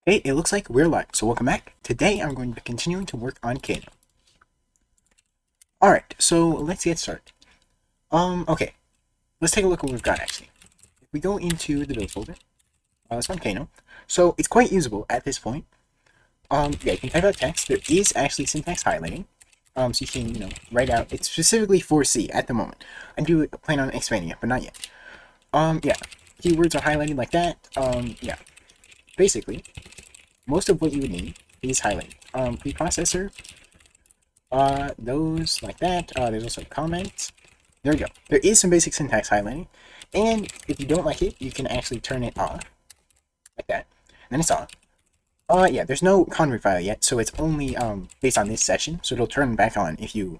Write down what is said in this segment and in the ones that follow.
Hey, it looks like we're live, so welcome back. Today I'm going to be continuing to work on Kano. Alright, so let's get started. Okay. Let's take a look at what we've got actually. If we go into the build folder, let's find Kano. So it's quite usable at this point. Yeah, you can type out text. There is actually syntax highlighting. So you can, write out, it's specifically for C at the moment. I do plan on expanding it, but not yet. Yeah. Keywords are highlighted like that. Yeah. Basically, most of what you would need is highlighting. Preprocessor, those like that. There's also comments. There we go. There is some basic syntax highlighting, and if you don't like it, you can actually turn it off, like that. And then it's off. Yeah, there's no convert file yet, so it's only based on this session, so it'll turn back on if you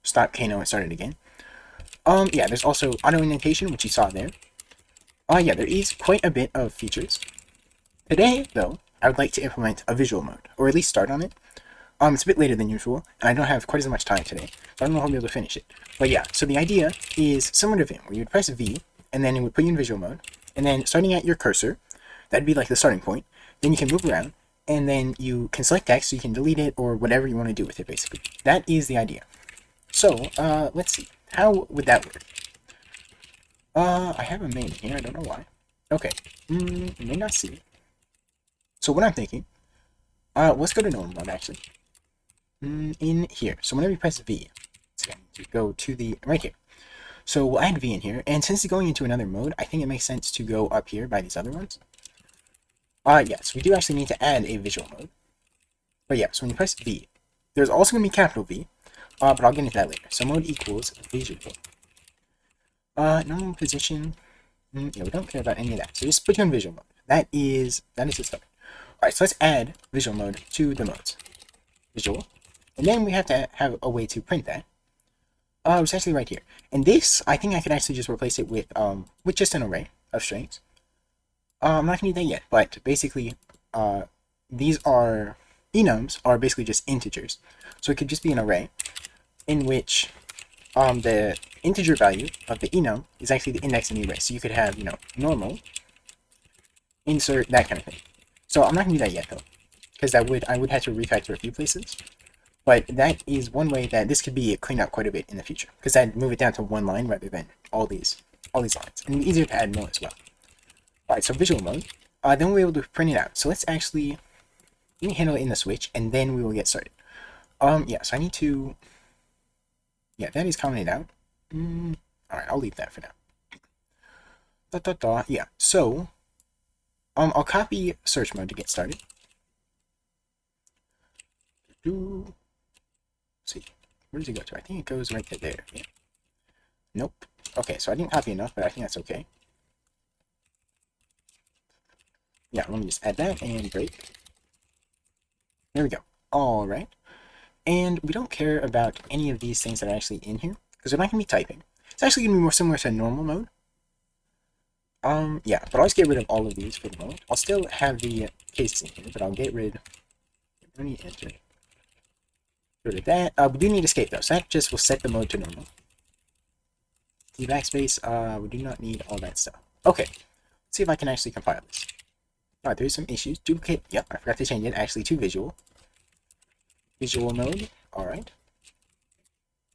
stop Kano and start it again. Yeah, there's also auto indentation, which you saw there. Yeah, there is quite a bit of features. Today, though, I would like to implement a visual mode, or at least start on it. It's a bit later than usual, and I don't have quite as much time today, so I don't know if I'll be able to finish it. But yeah, so the idea is similar to Vim, where you would press V, and then it would put you in visual mode, and then starting at your cursor, that'd be like the starting point, then you can move around, and then you can select text, so you can delete it, or whatever you want to do with it, basically. That is the idea. So, let's see. How would that work? I have a main here, I don't know why. Okay, you may not see it. So what I'm thinking, let's go to normal mode, actually. In here. So whenever you press V, it's going to go to the right here. So we'll add V in here, and since it's going into another mode, I think it makes sense to go up here by these other ones. Yes, we do actually need to add a visual mode. But yeah, so when you press V, there's also going to be capital V, but I'll get into that later. So mode equals visual. Normal position. Yeah, we don't care about any of that. So just put you in visual mode. That is the start. Alright, so let's add visual mode to the modes. Visual. And then we have to have a way to print that. It's actually right here. And this, I think I could actually just replace it with just an array of strings. I'm not gonna do that yet, but basically, these are enums are basically just integers. So it could just be an array in which the integer value of the enum is actually the index in the array. So you could have, normal, insert, that kind of thing. So I'm not gonna do that yet though, because I would have to refactor a few places. But that is one way that this could be cleaned up quite a bit in the future, because I'd move it down to one line rather than all these lines, and it'd be easier to add more as well. Alright, so visual mode. Then we'll be able to print it out. So let's actually handle it in the switch, and then we will get started. Yeah, so I need to. Yeah, that is commented out. Alright, I'll leave that for now. Yeah, so I'll copy search mode to get started. See, where does it go to? I think it goes right to there. Yeah. Nope. Okay, so I didn't copy enough, but I think that's okay. Yeah, let me just add that and break. There we go. All right. And we don't care about any of these things that are actually in here, because we're not going to be typing. It's actually going to be more similar to normal mode. Yeah, but I'll just get rid of all of these for the moment. I'll still have the cases in here, but I'll get rid enter. Get rid of that. We do need escape though, so that just will set the mode to normal. The backspace, we do not need all that stuff. Okay, let's see if I can actually compile this. Alright, there's some issues. Duplicate, yep, I forgot to change it actually to visual. Visual mode, alright.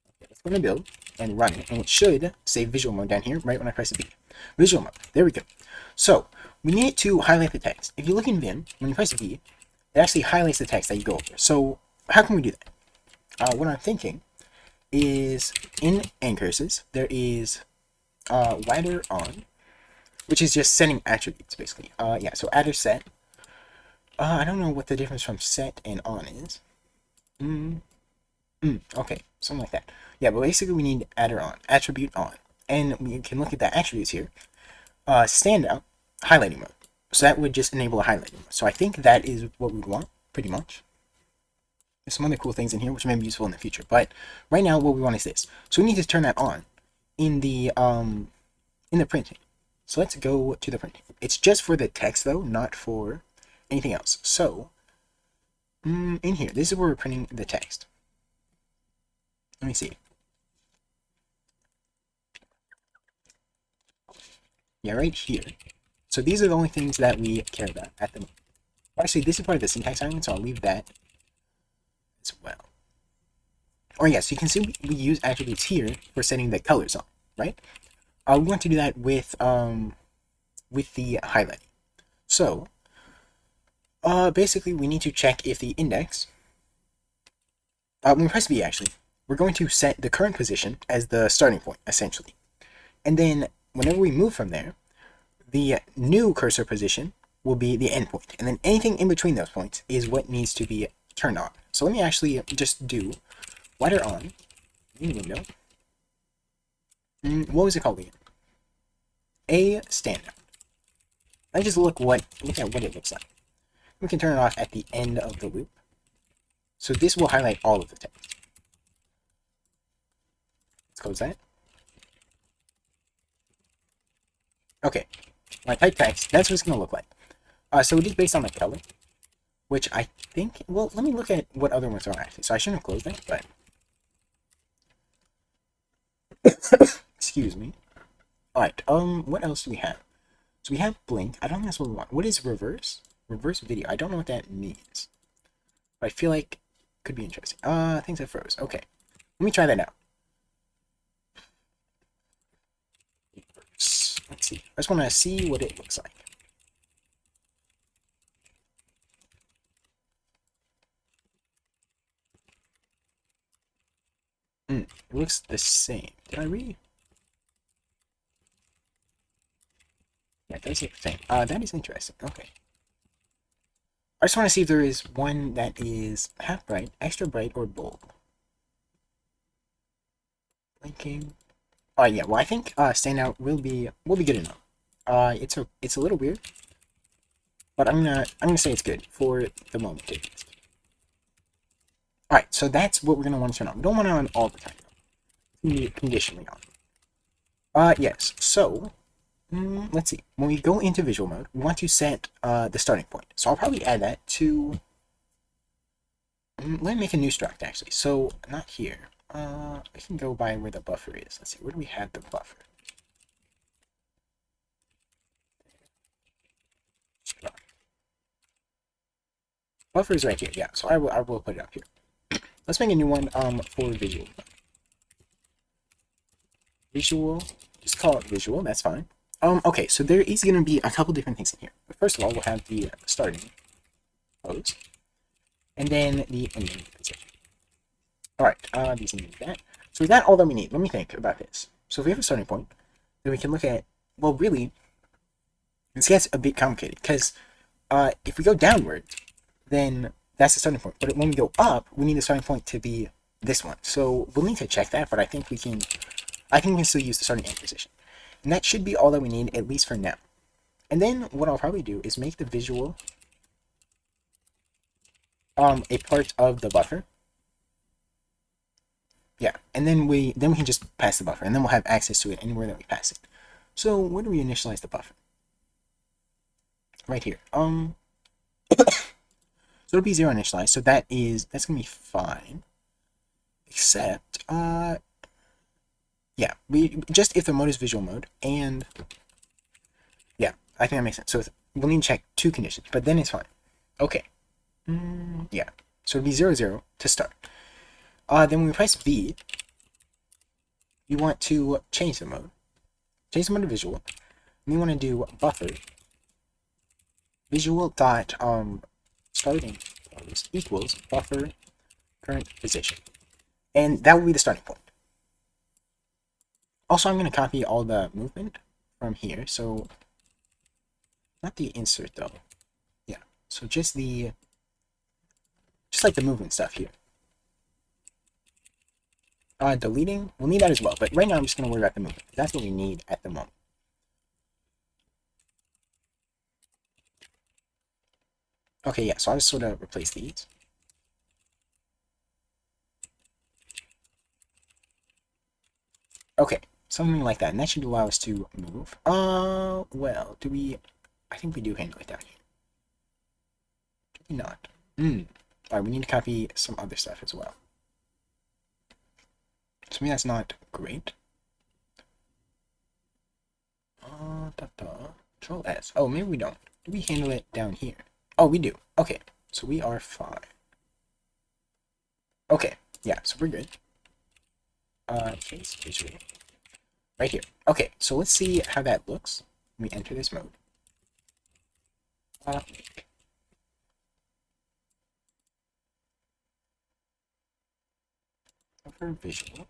Okay, let's go to build and run it, and it should say visual mode down here right when I press V. Visual mode, there we go. So, we need to highlight the text. If you look in Vim, when you press V, it actually highlights the text that you go over. So, how can we do that? What I'm thinking is in ncurses, there is ladder on, which is just setting attributes basically. Yeah, so adder set. I don't know what the difference from set and on is. Okay, something like that. Yeah, but basically we need adder on, attribute on. And we can look at the attributes here. Standout, highlighting mode. So that would just enable a highlighting mode. So I think that is what we want, pretty much. There's some other cool things in here which may be useful in the future, but right now what we want is this. So we need to turn that on in the printing. So let's go to the printing. It's just for the text though, not for anything else. So in here, this is where we're printing the text. Let me see. Yeah, right here. So these are the only things that we care about at the moment. Actually, this is part of the syntax island, so I'll leave that as well. Or yes, you can see we use attributes here for setting the colors on, right? We want to do that with the highlighting. So, basically, we need to check if the index. When we press V, actually, we're going to set the current position as the starting point, essentially, and then whenever we move from there, the new cursor position will be the endpoint, and then anything in between those points is what needs to be turned on. So let me actually just do wider on in window. What was it called again? A standout. Let's just look at what it looks like. We can turn it off at the end of the loop. So this will highlight all of the text. Let's close that. Okay, my type text, that's what it's going to look like. So it is based on the color, which I think, well, let me look at what other ones are actually. So I shouldn't have closed that, but excuse me. Alright, what else do we have? So we have blink. I don't think that's what we want. What is reverse? Reverse video. I don't know what that means. But I feel like it could be interesting. Things that froze. Okay. Let me try that out. Let's see. I just want to see what it looks like. It looks the same. Did I read? Yeah, it does look the same. That is interesting. Okay. I just want to see if there is one that is half bright, extra bright, or bold. Blinking. Yeah. Well, I think standout will be good enough. It's a little weird, but I'm gonna say it's good for the moment at least. All right. So that's what we're gonna want to turn on. We don't want it on all the time. Though. Conditionally on. Yes. So. Let's see. When we go into visual mode, we want to set the starting point. So I'll probably add that to. Let me make a new struct actually. So not here. I can go by where the buffer is. Let's see. Where do we have the buffer? Struct. Buffer is right here. Yeah. So I will put it up here. Let's make a new one for visual. Visual. Just call it visual. That's fine. Okay, so there is going to be a couple different things in here. But first of all, we'll have the starting pose, and then the ending position. Alright, these need that. So we got all that we need. Let me think about this. So if we have a starting point, then we can look at, well, really, this gets a bit complicated, because if we go downward, then that's the starting point. But when we go up, we need the starting point to be this one. So we'll need to check that, but I think we can still use the starting end position. And that should be all that we need, at least for now. And then what I'll probably do is make the visual a part of the buffer. Yeah, and then we can just pass the buffer, and then we'll have access to it anywhere that we pass it. So where do we initialize the buffer? Right here. So it'll be 0 initialized, so that's gonna be fine. Except yeah, we just if the mode is visual mode, and yeah, I think that makes sense. So we'll need to check 2 conditions, but then it's fine. Okay. Yeah. So it'll be 0, 0 to start. Then when we press V, you want to change the mode. Change the mode to visual. And you want to do buffer visual dot starting pose equals buffer current position. And that will be the starting point. Also, I'm going to copy all the movement from here. So, not the insert though. Yeah. So just like the movement stuff here. Deleting, we'll need that as well. But right now, I'm just going to worry about the movement. That's what we need at the moment. Okay, yeah. So I'll just sort of replace these. Okay. Something like that, and that should allow us to move. Well, do we... I think we do handle it down here. Do we not? Alright, we need to copy some other stuff as well. So maybe that's not great. Control S. Oh, maybe we don't. Do we handle it down here? Oh, we do. Okay, so we are fine. Okay, yeah, so we're good. Case visual. Right here. Okay, so let's see how that looks when we enter this mode. For visual.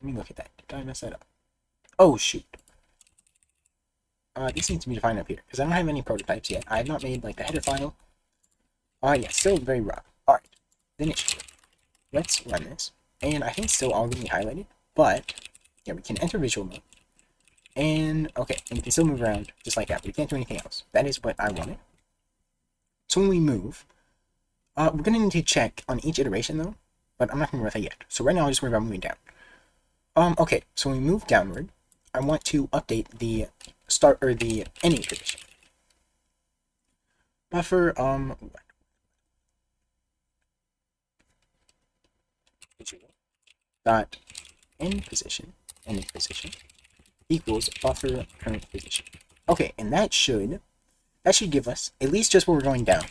Let me look at that. Did I mess that up? Oh, shoot. This needs to be defined up here, because I don't have any prototypes yet. I have not made, like, the header file. Yeah, still very rough. Alright, then it should. Let's run this. And I think it's still all going to be highlighted, but, yeah, we can enter visual mode. And, okay, and we can still move around just like that, but we can't do anything else. That is what I wanted. So when we move, we're going to need to check on each iteration, though, but I'm not going to worry about that yet. So right now, I'll just worry about moving down. Okay, so when we move downward, I want to update the start or the ending position. Buffer, dot end position equals buffer current position. Okay, and that should give us at least just where we're going down,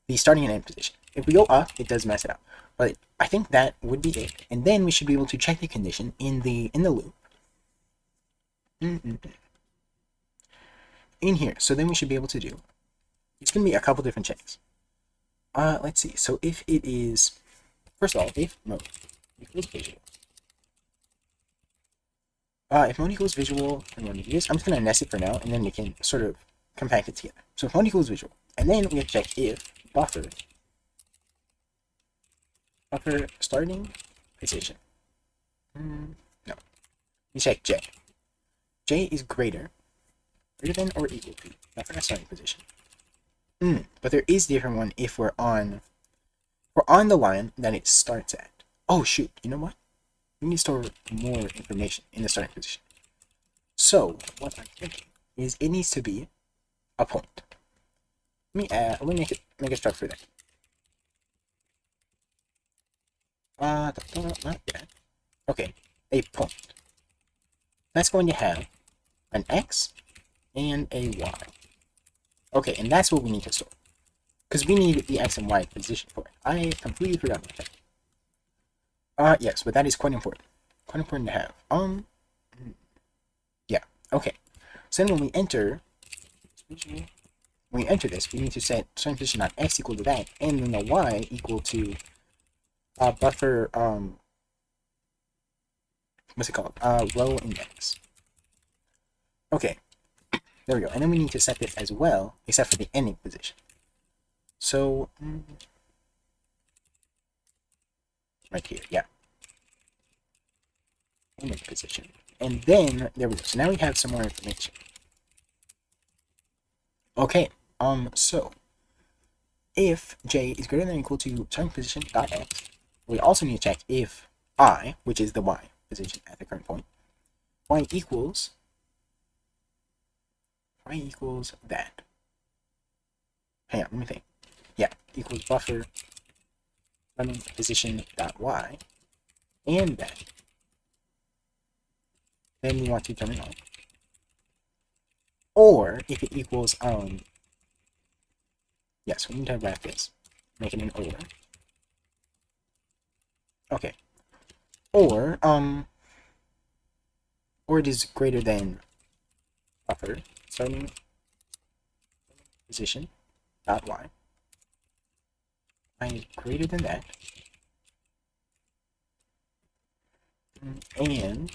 the starting and end position. If we go up, it does mess it up, but I think that would be it. And then we should be able to check the condition in the loop. In here, so then we should be able to do. It's going to be a couple different checks. Let's see. So if it is, first of all, if mode equals visual. If mode equals visual, and what it is, I'm just going to nest it for now, and then we can sort of compact it together. So if mode equals visual, and then we have to check if buffer starting position. No. We check J. J is greater than or equal to buffer starting position. But there is a different one if we're on the line that it starts at. Oh shoot, you know what? We need to store more information in the starting position. So what I'm thinking is it needs to be a point. Let me make a struct for that. Not yet. Okay, a point. That's going to have an X and a Y. Okay, and that's what we need to store. Because we need the X and Y position for it. I completely forgot about that. Yes, but that is quite important. Quite important to have. Yeah, okay. So then when we enter this, we need to set starting position .x equal to that, and then the Y equal to buffer, what's it called? Row index. Okay, there we go. And then we need to set this as well, except for the ending position. So, right here, yeah. Ending position. And then, there we go. So now we have some more information. Okay, so, if j is greater than or equal to starting position .x, we also need to check if I, which is the y position at the current point, y equals that. Hang on, let me think. Yeah, equals buffer running position .y and that. Then we want to turn it on. Or if it equals yes, we need to wrap this, make it an or. Okay. Or it is greater than buffer starting position .y. I is greater than that. And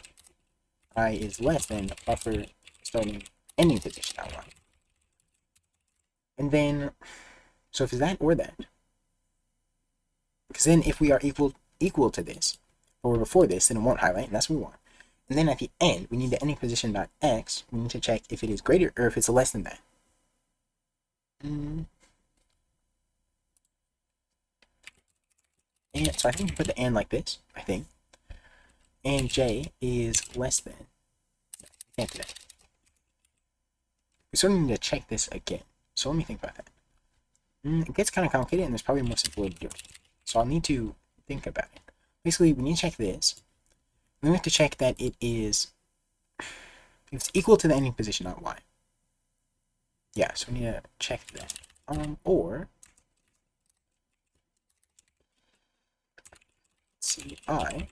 I is less than buffer starting ending position .y. And then, so if it's that or that, because then if we are equal to this, or before this, then it won't highlight, and that's what we want. And then at the end, we need the ending position .x. We need to check if it is greater or if it's less than that. And so I think we put the and like this, I think. And j is less than. We can't do that. We sort of need to check this again. So let me think about that. It gets kind of complicated, and there's probably a more simple way to do it. So I'll need to think about it. Basically, we need to check this. Then we have to check that it is, if it's equal to the ending position, not y. Yeah, so we need to check that. Or let's see, I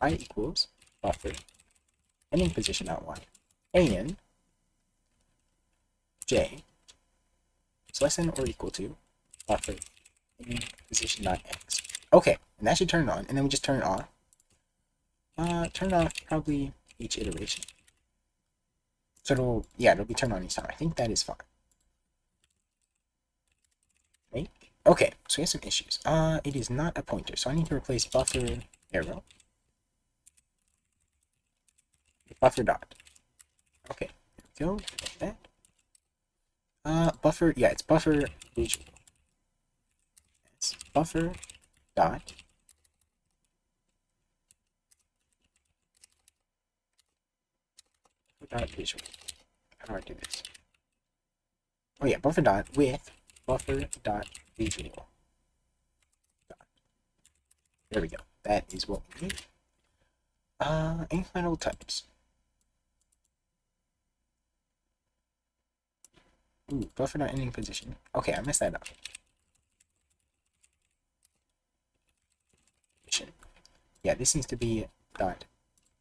equals buffer ending position dot y, and j is less than or equal to buffer ending position dot x. Okay, and that should turn it on, and then we just turn it off. Turn it off probably each iteration. So it'll be turned on each time. I think that is fine. Make. Okay, so we have some issues. It is not a pointer, so I need to replace buffer arrow with buffer dot. Okay, there we go. Like that. Buffer, yeah, it's buffer visual. It's buffer dot visual. How do I do this? Oh yeah, buffer dot with buffer dot visual. There we go. That is what we need. Incremental types. Ooh, buffer dot ending position. Okay, I messed that up. Yeah, this needs to be dot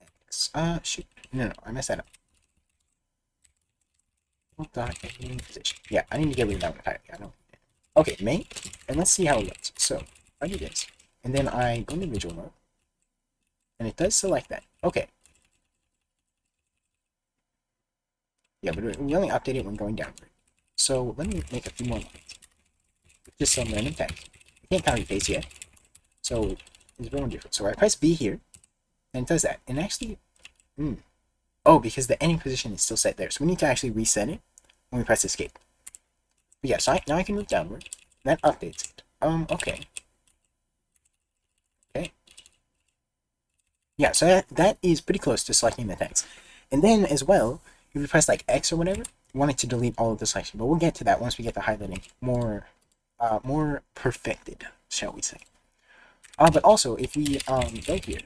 x. Shoot. No, I messed that up. Dot ending position. Yeah, I need to get rid of that one entirely. I don't. Okay, make, and let's see how it looks. So I do this, and then I go into visual mode, and it does select that. Okay. Yeah, but we only update it when going downward. So let me make a few more lines. Just some random text. I can't copy paste yet. So it's very different. So I press V here, and it does that. And actually, oh, because the ending position is still set there. So we need to actually reset it when we press escape. But yeah, so now I can move downward. That updates it. Okay. Okay. Yeah, so that is pretty close to selecting the text. And then as well, if we press like X or whatever, we want it to delete all of the selection. But we'll get to that once we get the highlighting more perfected, shall we say. But also, if we go here,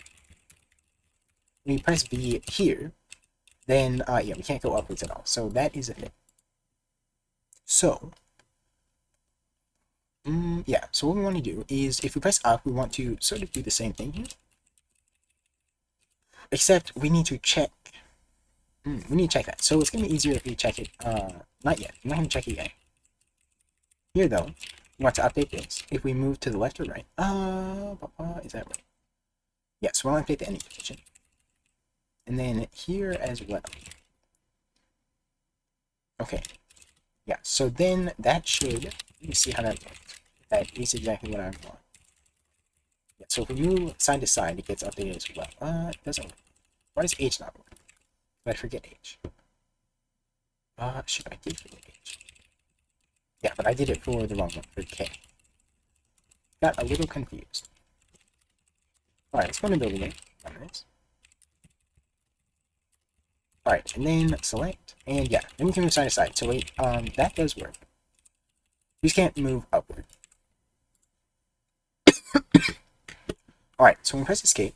we press V here, then yeah, we can't go upwards at all. So that is a thing. So yeah, so what we want to do is if we press up, we want to sort of do the same thing here. Except we need to check. We need to check that. So it's going to be easier if we check it. Not yet. I'm not going to check it yet. Here though, we want to update this. If we move to the left or right. Is that right? Yeah, so we'll update the ending position. And then here as well. Okay. Yeah, so then that should, let me see how that works. That is exactly what I want. Yeah, so if we move side to side, it gets updated as well. It doesn't work. Why does H not work? Did I forget H? Shit, I did forget H. Yeah, but I did it for the wrong one, for K. Got a little confused. Alright, let's go into building it. Alright, and then select, and yeah, then we can move side to side. So wait, that does work. We just can't move upward. Alright, so when we press escape,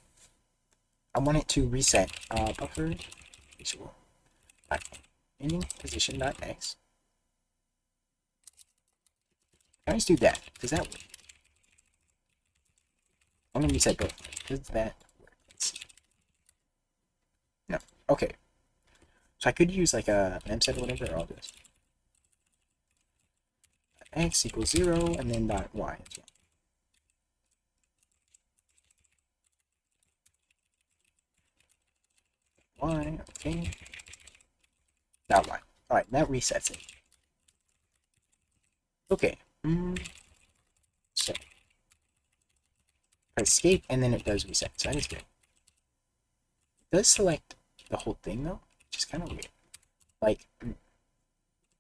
I want it to reset buffer visual ending position dot x. Can I just do that? Does that work? I'm gonna reset both. Does that work? Let's see. No. Okay. So I could use like a memset or whatever, or I'll do this. X equals 0 and then dot y as well. Y, okay. Dot y. Alright, that resets it. Okay. So press escape and then it does reset. So that is good. It does select the whole thing though, which is kind of weird. Like,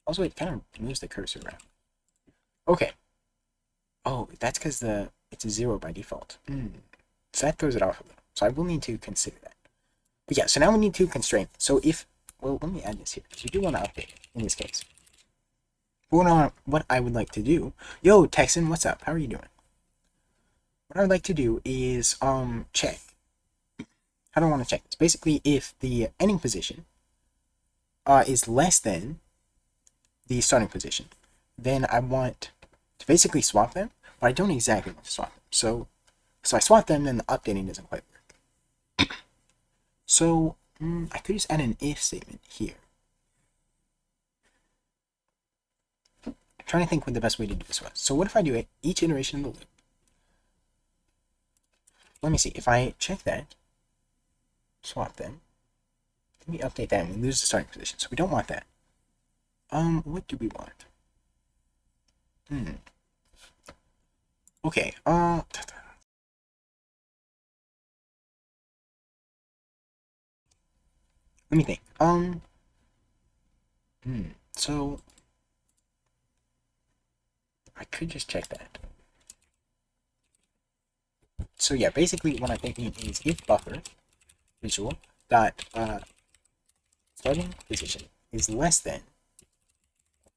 also it kind of moves the cursor around. Okay. Oh, that's because it's a 0 by default. So that throws it off a little. So I will need to consider that. But yeah, so now we need to constrain. So if, well, let me add this here, because we do want to update it in this case. What I would like to do, yo, Texan, what's up? How are you doing? What I would like to do is check. How do I want to check this? Basically, if the ending position is less than the starting position, then I want to basically swap them, but I don't exactly want to swap them. So I swap them, then the updating doesn't quite work. So I could just add an if statement here. I'm trying to think what the best way to do this was. So what if I do it each iteration of the loop? Let me see. If I check that, swap them, let me update that, and we lose the starting position. So we don't want that. What do we want? Okay, let me think. So I could just check that. So yeah, basically what I'm thinking is if buffer visual dot starting position is less than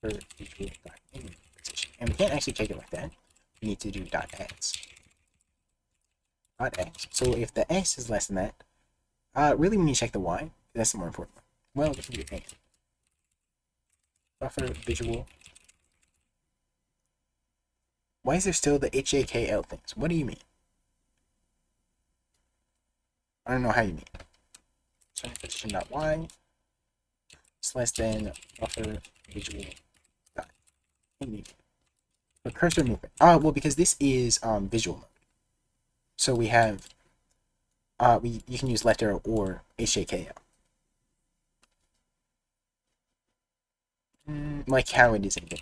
buffer visual dot ending position, and we can't actually check it like that. We need to do dot x. Dot x. So if the x is less than that, really we need to check the y. That's the more important one. Well, we can do and. Buffer visual. Why is there still the HAKL things? What do you mean? I don't know how you mean. Starting position dot y is less than buffer visual dot ending. For cursor movement. Well, because this is visual mode. So we have you can use left arrow or HAKL. Like how it is in game.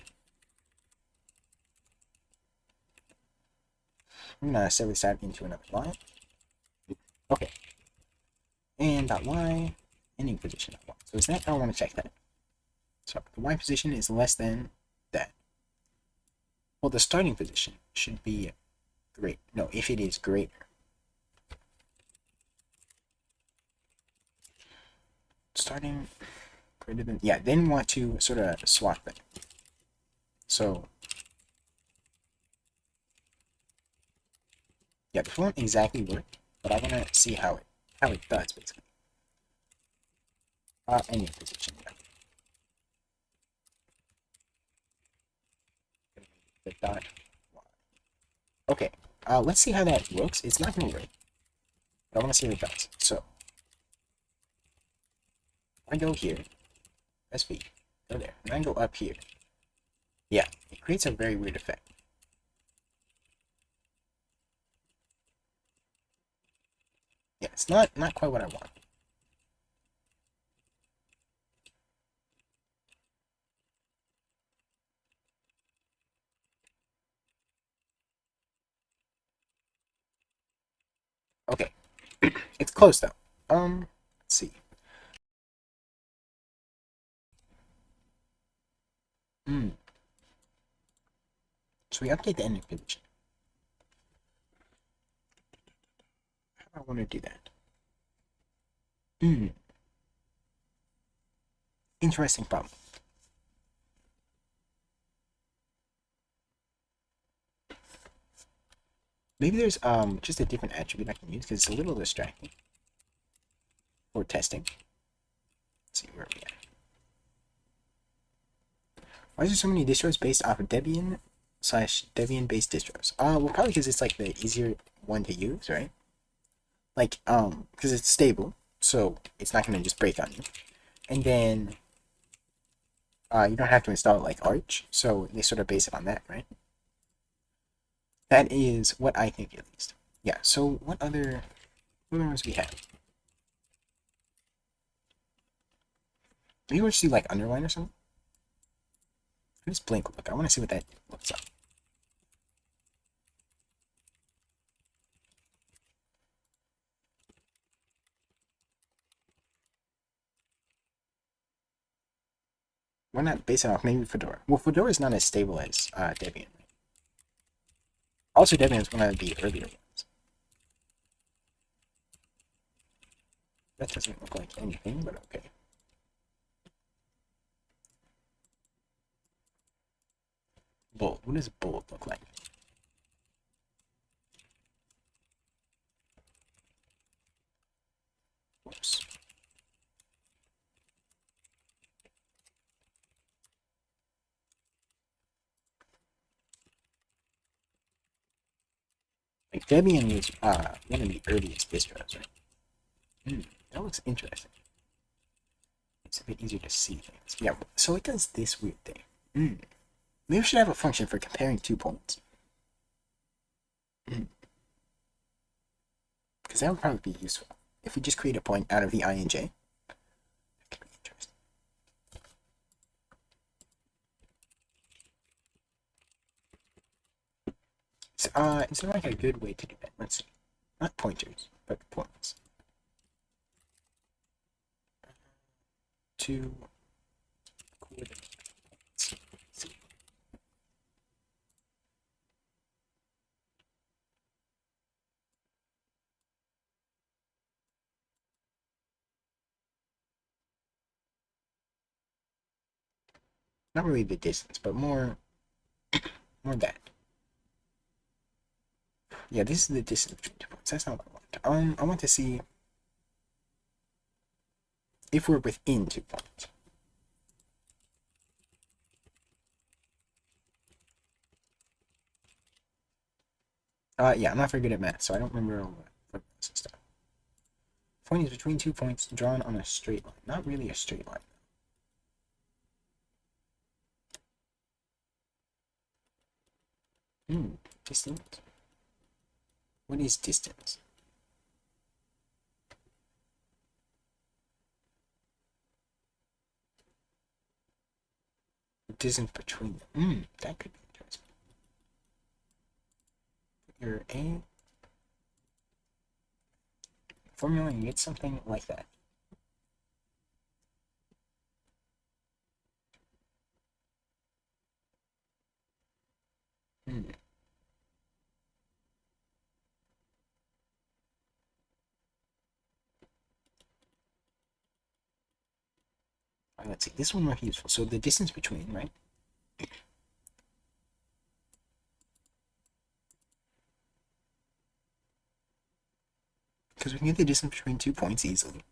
I'm gonna set this out into another line. Okay. And that y, ending position of y. So is that how I want to check that? So the y position is less than that. Well, the starting position should be great. No, if it is greater. Starting greater than, yeah, then want to sort of swap them. So yeah, this won't exactly work, but I want to see how it does basically. Ending position. Yeah. The dot y. Okay. Let's see how that looks. It's not gonna work, but I want to see what it does. So I go here, SV, go there, and I go up here. Yeah, it creates a very weird effect. Yeah, it's not quite what I want. Okay, it's close though. Let's see. So we update the ending position. How do I want to do that? Interesting problem. Maybe there's just a different attribute I can use because it's a little distracting for testing. Let's see where we at. Why is there so many distros based off of Debian / Debian based distros? Well, probably because it's like the easier one to use, right? Like because it's stable, so it's not gonna just break on you. And then you don't have to install it like Arch, so they sort of base it on that, right? That is what I think, at least. Yeah. So what other ones we have? Maybe we'll just do like underline or something. Just blink look. I want to see what that looks like. Why not base it off maybe Fedora? Well, Fedora is not as stable as Debian. Also, Debian is one of the earlier ones. That doesn't look like anything, but okay. Bold. What does bold look like? Whoops. Like Debian was one of the earliest distros, right? That looks interesting. It's a bit easier to see things. Yeah, so it does this weird thing. Maybe we should have a function for comparing 2 points. Because that would probably be useful. If we just create a point out of the I and j. That could be interesting. So, is there like a good way to do that? Let's see. Not pointers, but points. 2 coordinates. Not really the distance, but more that. Yeah, this is the distance between 2 points. That's not what I want. I want to see if we're within 2 points. Yeah, I'm not very good at math, so I don't remember all the formulas and stuff. Point is between 2 points drawn on a straight line. Not really a straight line. Distance. What is distance? The distance between them. That could be interesting. Your A formula, you get something like that. Let's see, this one might be useful. So the distance between, right? Because we can get the distance between 2 points easily.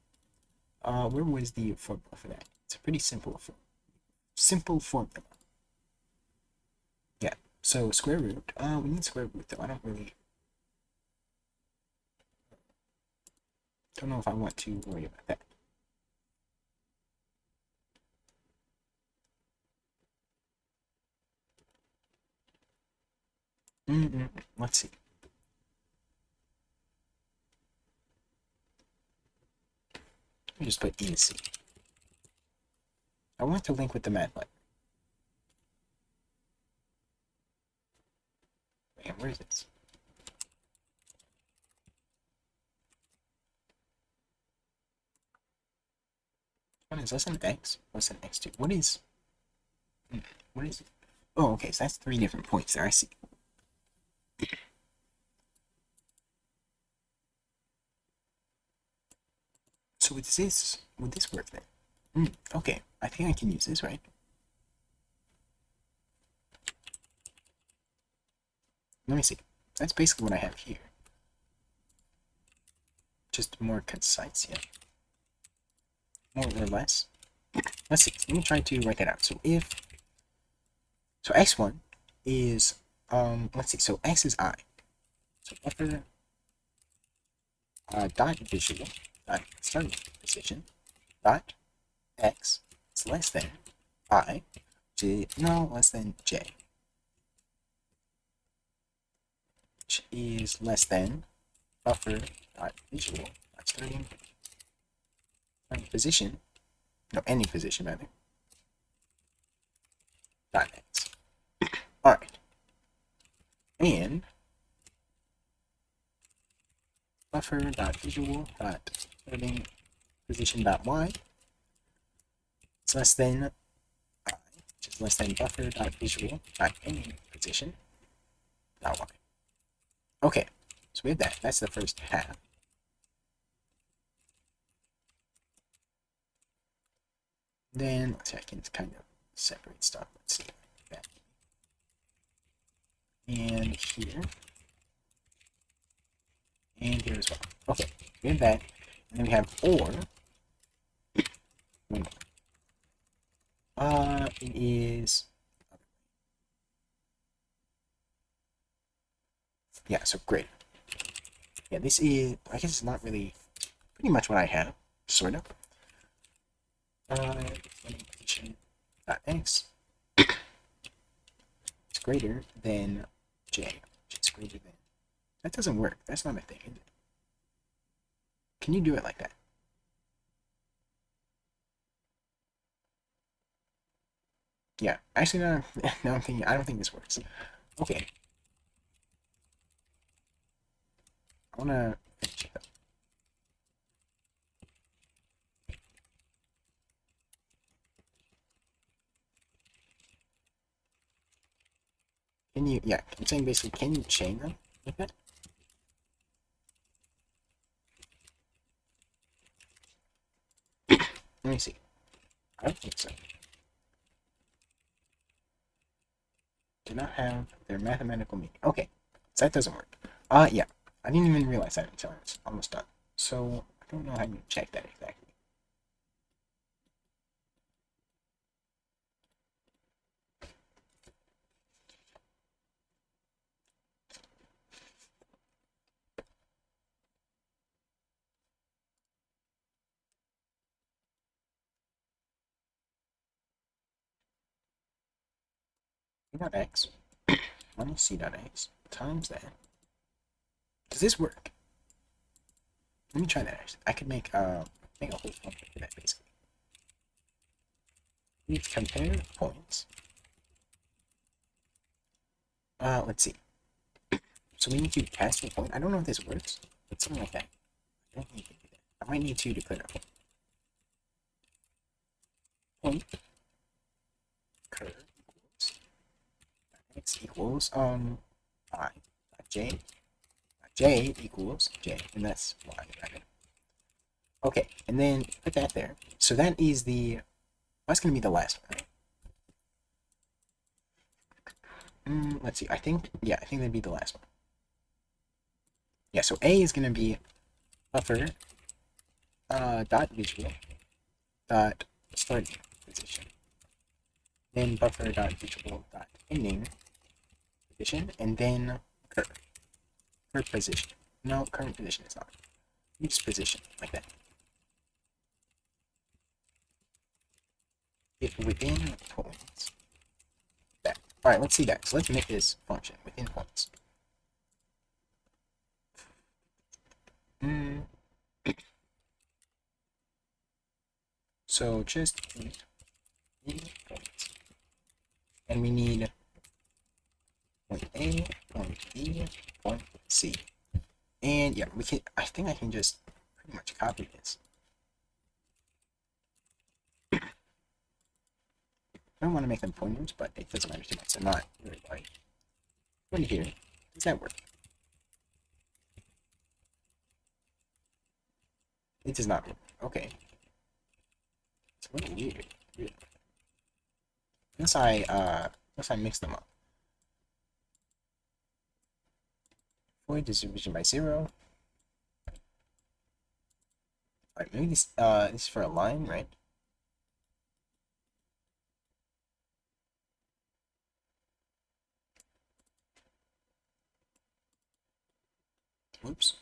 Where was the formula for that? It's a pretty simple formula. Yeah, so square root. We need square root though. I don't know if I want to worry about that. Let's see. Let me just put E and C. I want to link with the Matplotlib. Man, where is this? What is this? An X? What's an X2? What is it? Oh, okay, so that's 3 different points there. I see. So would this work then? Okay, I think I can use this, right? Let me see. That's basically what I have here. Just more concise, yeah. More or less. Let's see. Let me try to write that out. So x1 is let's see. So x is I. So buffer dot visual dot starting position dot x is less than I, less than j, which is less than buffer dot visual dot starting position, any position rather, dot x. All right, and buffer dot visual dot starting position dot y is less than I, which is less than buffer dot visual dot any position dot y. Okay, so we have that. That's the first half. Then let's see, I can kind of separate stuff. Let's see that. And here. And here as well. Okay, we have that. And then we have or. It is. Yeah, so great. yeah, this is, I guess it's not really pretty much what I have, sort of. Function x is greater than j, which is greater than. That doesn't work. That's not a thing, is it? Can you do it like that? Yeah, actually, no. No, I'm thinking. I don't think this works. Okay, I wanna finish it up. Can you? Yeah, I'm saying basically, can you chain them like that? Let me see. I don't think so. Do not have their mathematical meaning. Okay, so that doesn't work. Yeah. I didn't even realize that until it's almost done. So I don't know how you check that exactly. E dot x minus c dot x times that. Does this work? Let me try that actually. I could make make a whole function for that basically. We compare points. Let's see. So we need to cast a point. I don't know if this works, but something like that. I don't think you can do that. I might need to declare a point. Point curve equals x equals I j j equals j, and that's y, right? Okay, and then put that there. So that is the, that's going to be the last one, right? Let's see, I think, yeah, I think that'd be the last one. Yeah, so A is going to be buffer dot visual dot starting position, then buffer dot visual dot ending position, and then curve position. No, current position is not. You just position like that. If within points, that. All right, let's see that. So let's make this function within points. So just in points, and we need point A, point B, point C, and yeah, we can. I think I can just pretty much copy this. I don't want to make them pointers, but it doesn't matter too much. They're not really right. Go to here. Does that work? It does not work. Okay. It's a little weird. Unless I mix them up. Void distribution by 0. Alright, maybe this is for a line, right? Oops.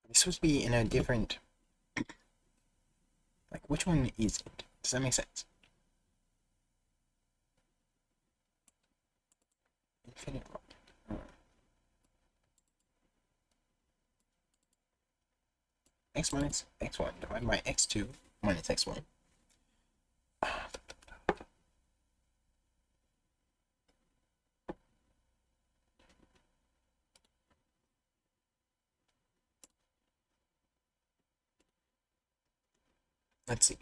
It's supposed to be in a different, like, which one is it? Does that make sense? Infinite. X minus x1 divided by x2 minus x1. Let's see.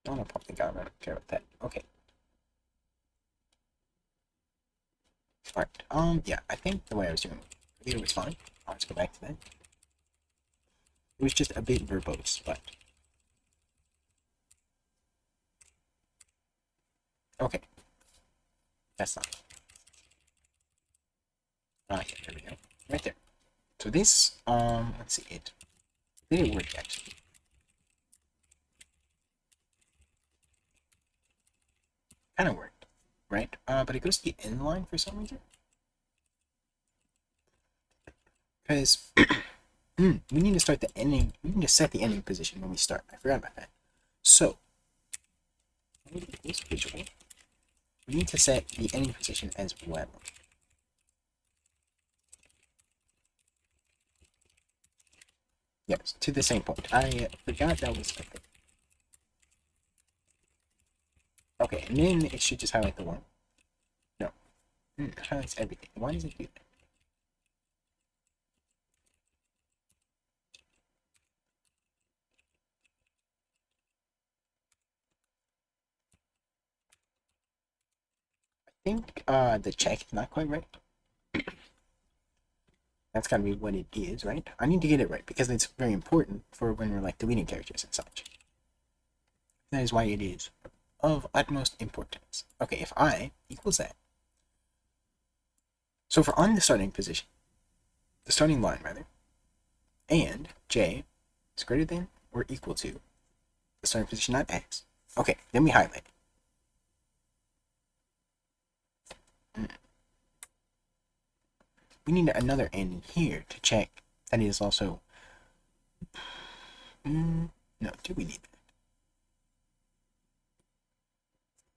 don't want to pop the gun. I don't care about that. Okay. Alright. Yeah, I think the way I was doing it was fine. I'll just go back to that. It was just a bit verbose, but okay. That's not. Yeah, there we go. Right there. So this, let's see, it didn't work actually. Kind of worked, right? But it goes to the end line for some reason. Because we need to start the ending. We need to set the ending position when we start. I forgot about that. So this visual, we need to set the ending position as well. Yes, to the same point. I forgot that was a thing. Okay, and then it should just highlight the one. No. It highlights everything. Why does it do that? I think the check is not quite right. That's gotta be what it is, right? I need to get it right because it's very important for when we're like deleting characters and such. That is why it is of utmost importance. Okay, if I equals that. So for on the starting position, the starting line rather, and j is greater than or equal to the starting position not x. Okay, then we highlight. We need another n here to check that it is also. No, do we need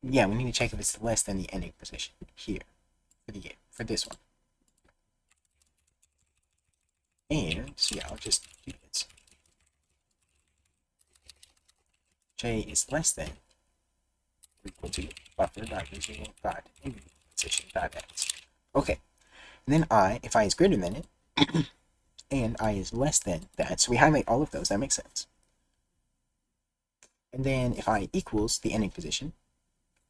that? Yeah, we need to check if it's less than the ending position here for this one. And so yeah, I'll just do this. J is less than or equal to buffer.visual.ending position.x. Okay, and then if I is greater than it, and I is less than that, so we highlight all of those. That makes sense. And then if I equals the ending position,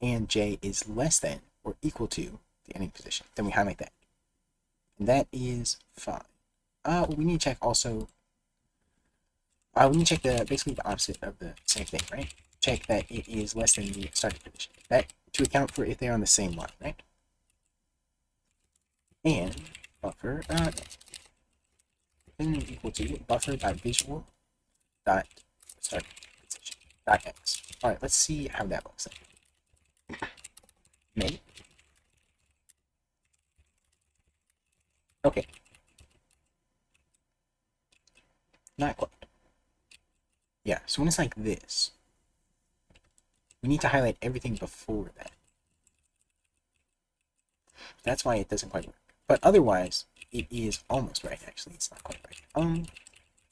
and j is less than or equal to the ending position, then we highlight that. And that is fine. We need to check also. We need to check basically the opposite of the same thing, right? Check that it is less than the starting position. That to account for if they're on the same line, right? And buffer equal to buffer.visual dot starting position dot x. All right, let's see how that looks like. Make. Okay. Not quite. Yeah, so when it's like this, we need to highlight everything before that. That's why it doesn't quite work. But otherwise, it is almost right, actually. It's not quite right.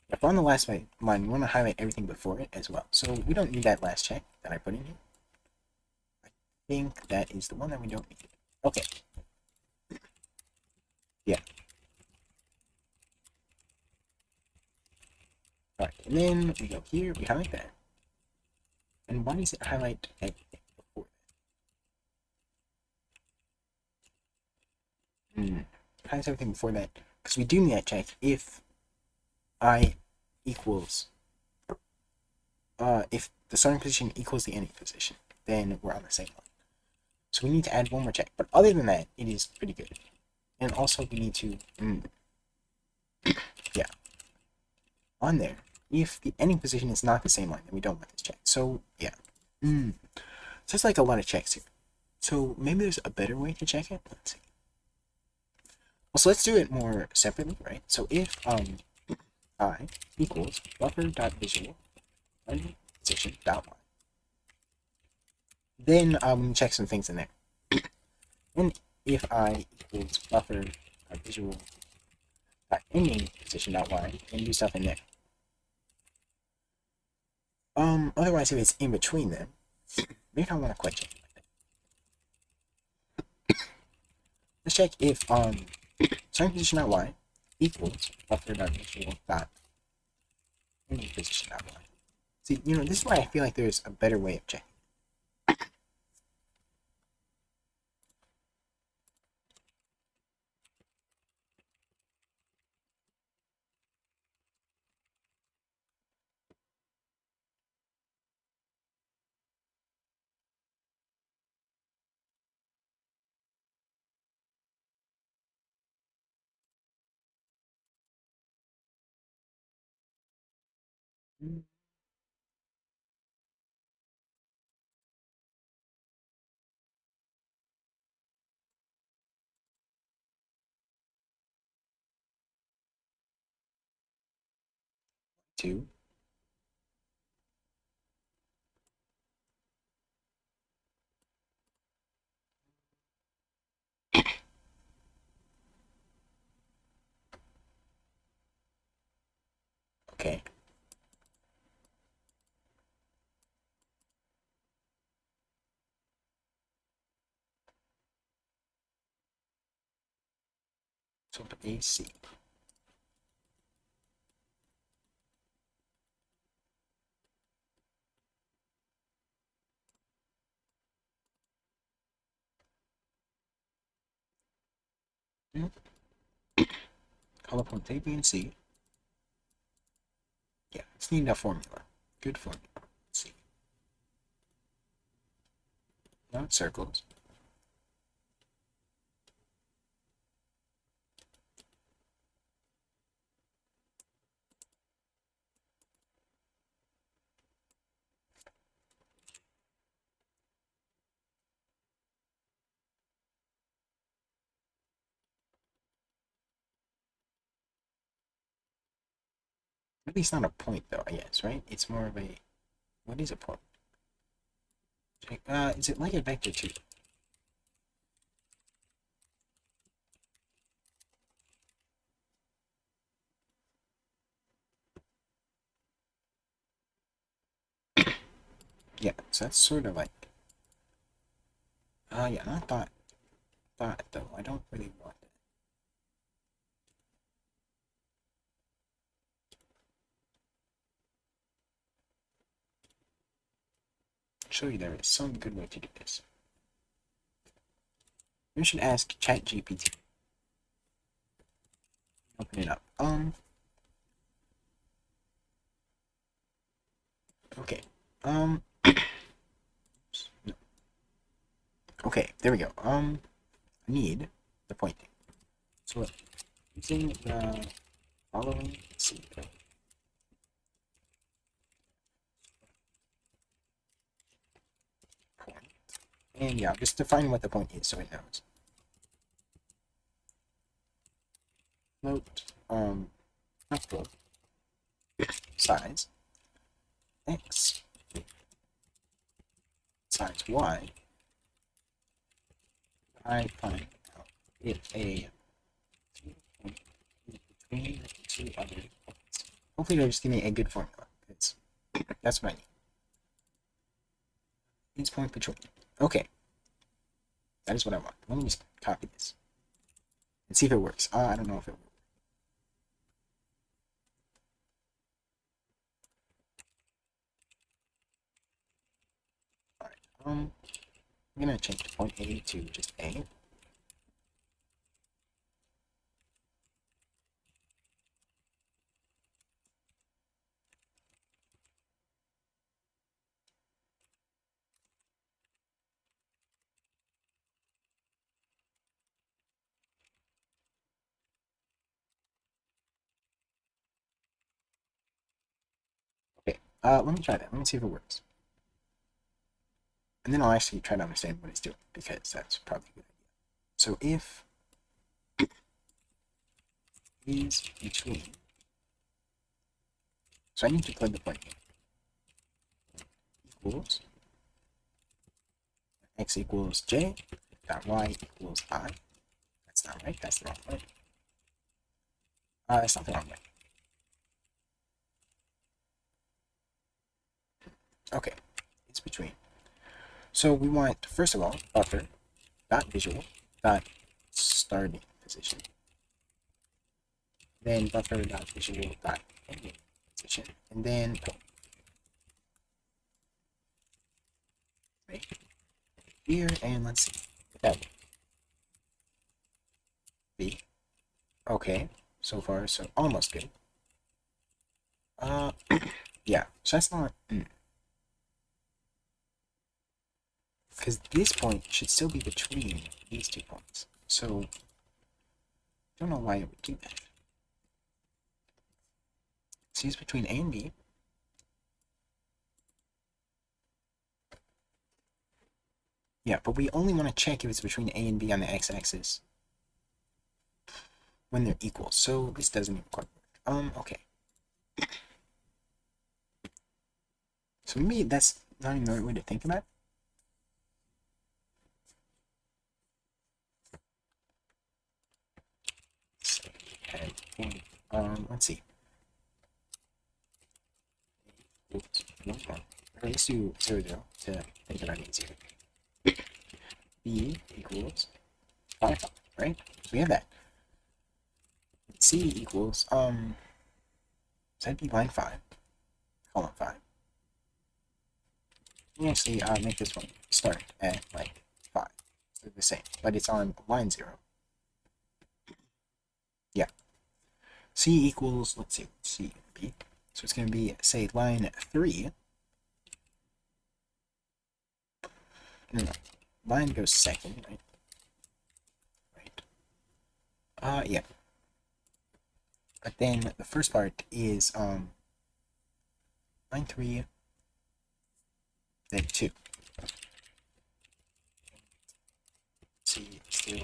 If we're on the last line, we want to highlight everything before it as well. So we don't need that last check that I put in here. I think that is the one that we don't need. Okay. Yeah. Alright, and then we go here, we highlight that. And why does it highlight everything before that? Highlights everything before that. Because we do need that check if I equals if the starting position equals the ending position, then we're on the same line. So we need to add one more check. But other than that, it is pretty good. And also we need to yeah. On there, if the ending position is not the same line, then we don't want this check. So yeah. So it's like a lot of checks here. So maybe there's a better way to check it. Let's see. Well, so let's do it more separately, right? So if I equals buffer.visual position.line, then check some things in there. And if I equals buffer.visual.ending position.line, and do stuff in there. Otherwise, if it's in between them, maybe I don't want to quite check it like that. Let's check if starting position.y equals buffer.visual.ending position.y. See, this is why I feel like there's a better way of checking. Two. Okay. So put AC. Call upon A, B, and C. Yeah, just need a formula. Good formula. C. Now it's circles. At least not a point, though, I guess, right? It's more of a... What is a point? Is it like a vector, too? Yeah, so that's sort of like... yeah, not thought, though. I don't really want it. I'll show you there is some good way to do this. You should ask ChatGPT. Open it up. Okay. No. Okay, there we go. I need the pointing. So, using the following sequence. Point. And yeah, just define what the point is so it knows. Float, not float, size, x, size y, I find out if a between two other points. Hopefully they'll just give me a good formula, because that's what I need. These point between. Okay. That is what I want. Let me just copy this. And see if it works. I don't know if it works. Alright, I'm gonna change point A to just A. Okay, let me try that. Let me see if it works. And then I'll actually try to understand what it's doing, because that's probably a good idea. So if is between, so I need to plug the point in, equals x equals j dot y equals I. That's not right, that's the wrong way. That's not the wrong way. Okay, it's between. So we want, first of all, buffer dot visual dot starting position. Then buffer dot visual dot ending position. And then point. here, and let's see. That B. Okay, so far, so almost good. Uh, yeah, so that's not... Because this point should still be between these 2 points. So, don't know why it would do that. C is between A and B. Yeah, but we only want to check if it's between A and B on the x-axis when they're equal. So this doesn't quite work. Okay. So maybe that's not even the right way to think about it. Let's see. Let's do 0, 0 to think about it easier. B equals 5, right? So we have that. C equals, so that'd be line 5, column 5. We actually make this one start at like 5. So they're the same, but it's on line 0. Yeah. C equals, let's see, C, B. So it's going to be, say, line 3. No, line goes second, right? Right. Yeah. But then the first part is, line 3, then 2. C still...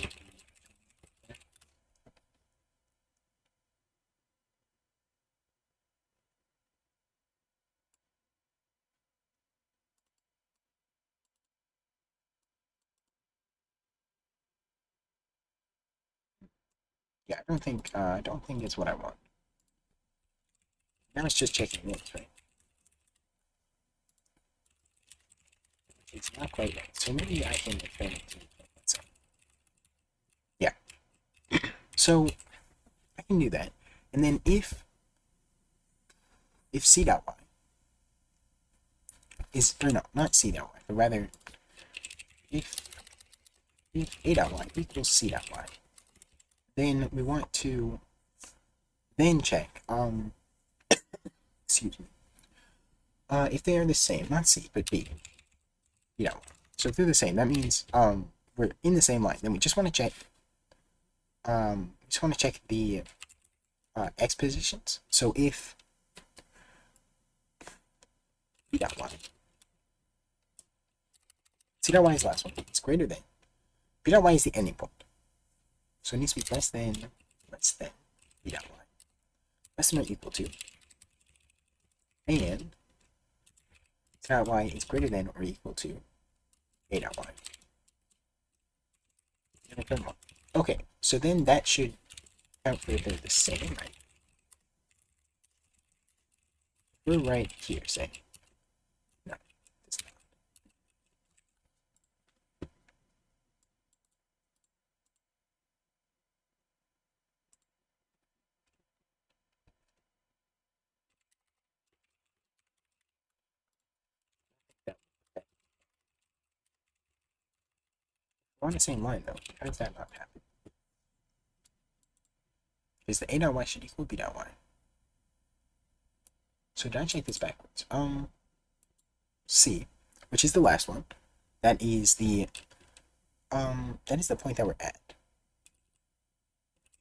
Yeah, I don't think it's what I want. Now it's just checking this, right? It's not quite right. So maybe I can turn it to myself. Yeah. So I can do that. And then if C dot y is, or no, not C dot y, but rather if A dot y equals C dot y, then we want to then check, excuse me, if they are the same, not C, but B, you know, so if they're the same, that means, we're in the same line, then we just want to check, the, x positions, so if B dot y, C dot y is the last one, it's greater than, B dot y is the ending point, so it needs to be less than B dot y, less than or equal to, and C dot y is greater than or equal to A dot y. Okay, so then that should count for they're the same, right? We're right here, say. No, it's not. We're on the same line, though. How does that not happen? Because the A dot y should equal B dot y. So did I check this backwards? C, which is the last one, that is the point that we're at.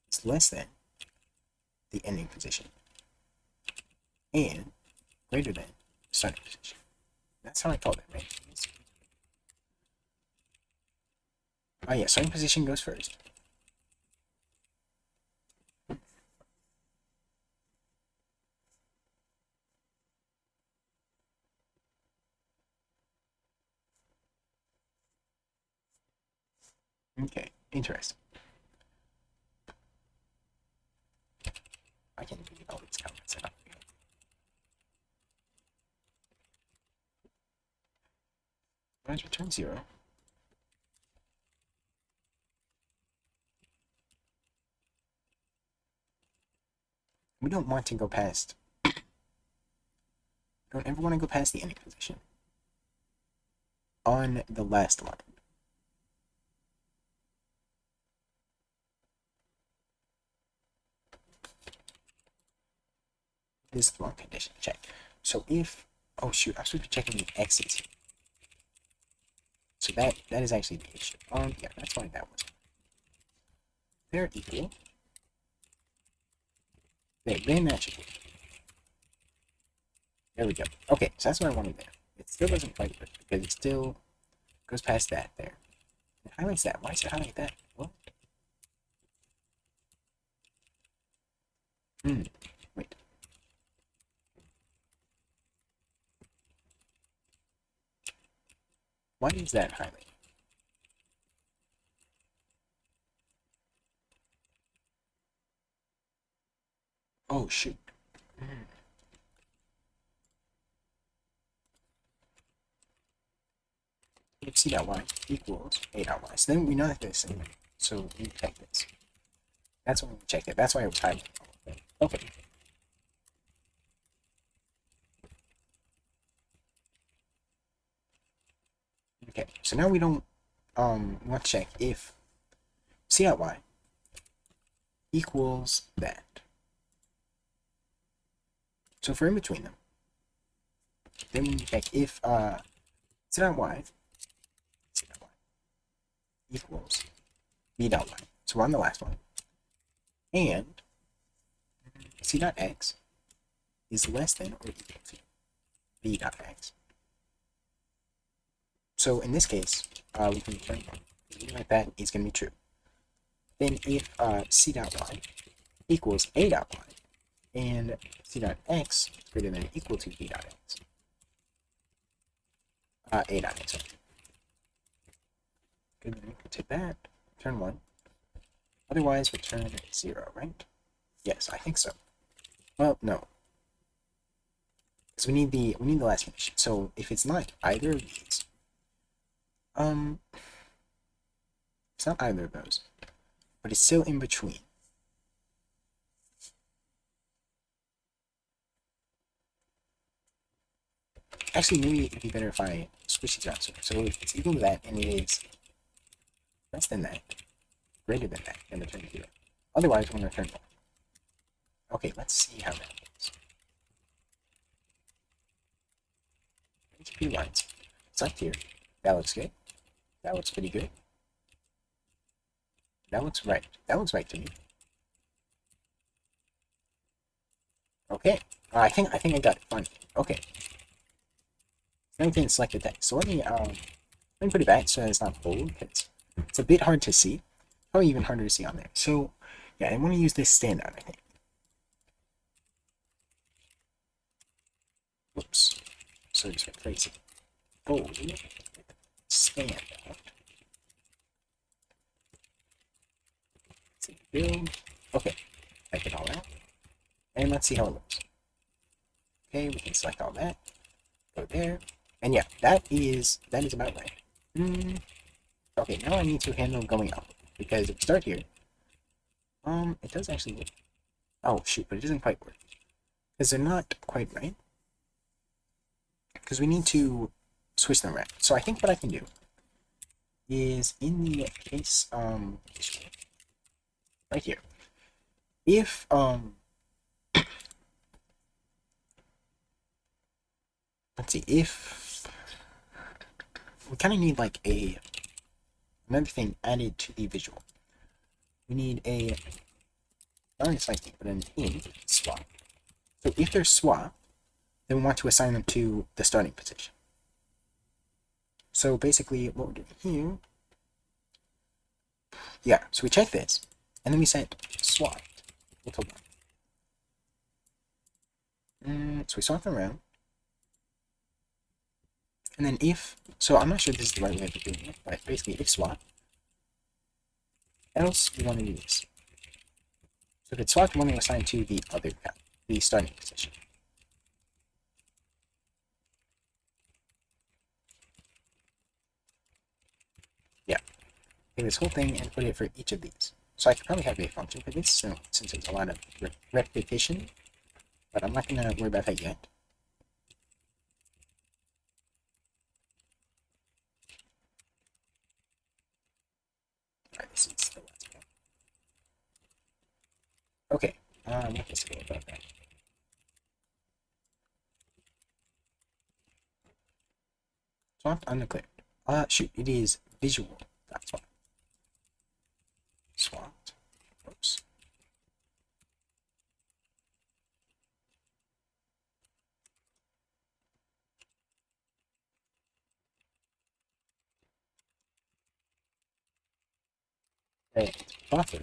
It's less than the ending position and greater than the starting position. That's how I called it, right? Oh yeah, starting position goes first. Okay, interesting. I can read all these comments out. Let's return 0. We don't want to go past. Don't ever want to go past the ending position on the last line. this is the wrong condition to check. So if, oh shoot, I'm supposed to be checking the x's. So that is actually the issue. Yeah, that's why that was. They're equal. Then that should be. There we go. Okay, so that's what I wanted there. It still doesn't quite work because it still goes past that there. It highlights that. Why does it highlight that? Well, wait. Why is that highlight? Oh shoot. If c dot y equals a dot y. So then we know that they're the same. So we check this. That's when we check it. That's why it was highlighted. Okay. Okay, so now we don't want to check if c dot y equals that. So if we're in between them, then we check if c dot y equals b dot y. So we're on the last one. And c dot x is less than or equal to b dot x. So in this case, we can return like that is going to be true. Then if c dot y equals a dot y and c dot x is greater than or equal to b dot x, a dot x. Good, then we can take that, return 1. Otherwise, return 0, right? Yes, I think so. Well, no. Because we need the last condition. So if it's not either of these, it's not either of those, but it's still in between. Actually, maybe it'd be better if I switch these around. So if it's equal to that and it is less than that, greater than that, then return 0. Otherwise, we're going to return 1. Okay, let's see how that goes. HTTP lines. Select here. That looks good. That looks pretty good. That looks right. That looks right to me. Okay. I think I got it. Fine. Okay. Now we can select the text. So let me put it back so that it's not bold because it's a bit hard to see. Probably even harder to see on there. So yeah, I want to use this standout, I think. Whoops. So just replace it. Bold. Standout. Build. Okay. Type it all out. And let's see how it looks. Okay, we can select all that. Go there. And yeah, that is about right. Okay, now I need to handle going up. Because if we start here, it does actually work. Oh shoot, but it doesn't quite work. Because they're not quite right. Because we need to switch them around. So I think what I can do is in the case right here. If let's see, if we kind of need like another thing added to the visual. We need a not a slice but an in swap. So if they're swapped, then we want to assign them to the starting position. So basically what we're doing here, yeah, so we check this, and then we set swapped equal to 1. So we swap them around. And then if, so I'm not sure this is the right way of doing it, but basically if swap, else we want to do this. So if it's swapped, we want to assign to the other count, the starting position. Yeah. Take this whole thing and put it for each of these. So I could probably have a function for this, so, since it's a lot of repetition, but I'm not going to worry about that yet. Alright, this is the last one. Okay, what is it about that? Swapped, undeclared. Shoot, it is visual. That's why. Swapped. Oops. And buffer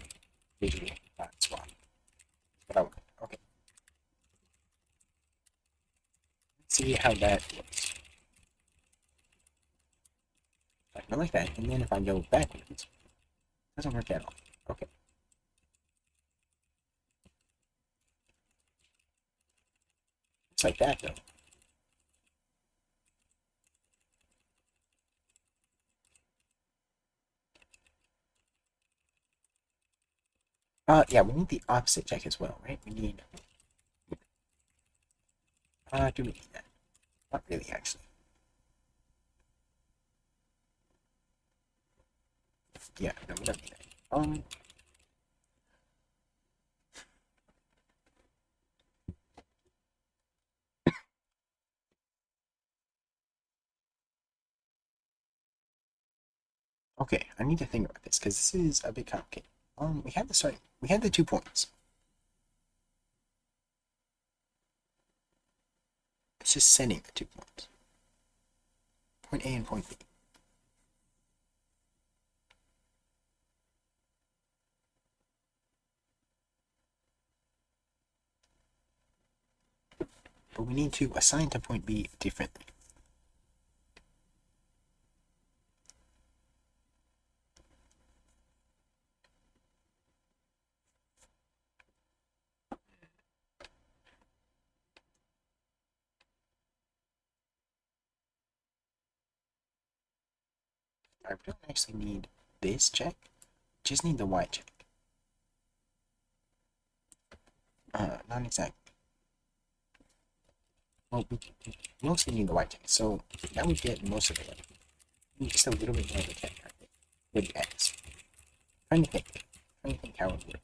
visual. That's why. But I want. Okay. Let's see how that looks. I go like that, and then if I go backwards, it doesn't work at all. Okay. It's like that though. Yeah, we need the opposite check as well, right? We need. Do we need that? Not really, actually. Yeah, no, we don't need that. Okay, I need to think about this because this is a bit complicated. We had the 2 points. It's just setting the 2 points. Point A and point B. But we need to assign to point B differently. I don't actually need this check, just need the Y check. Not exactly. Well, we mostly need the Y check, so that would get most of it. We need just a little bit more of the check, I think, with X. Trying to think how it would work.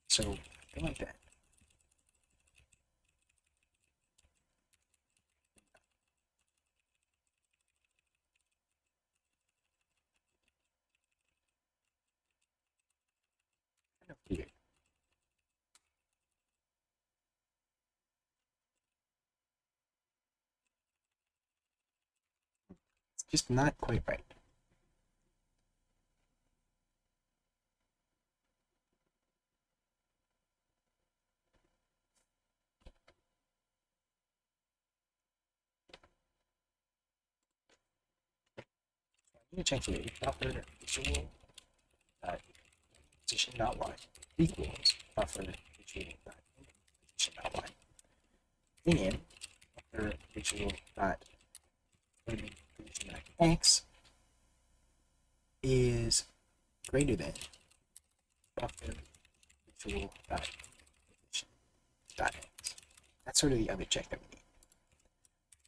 So, go like that. Kind of weird. It's just not quite right. You check here, buffer visual position dot y equals buffer visual position dot y. And buffer visual position dot x is greater than buffer visual position dot x. That's sort of the other check that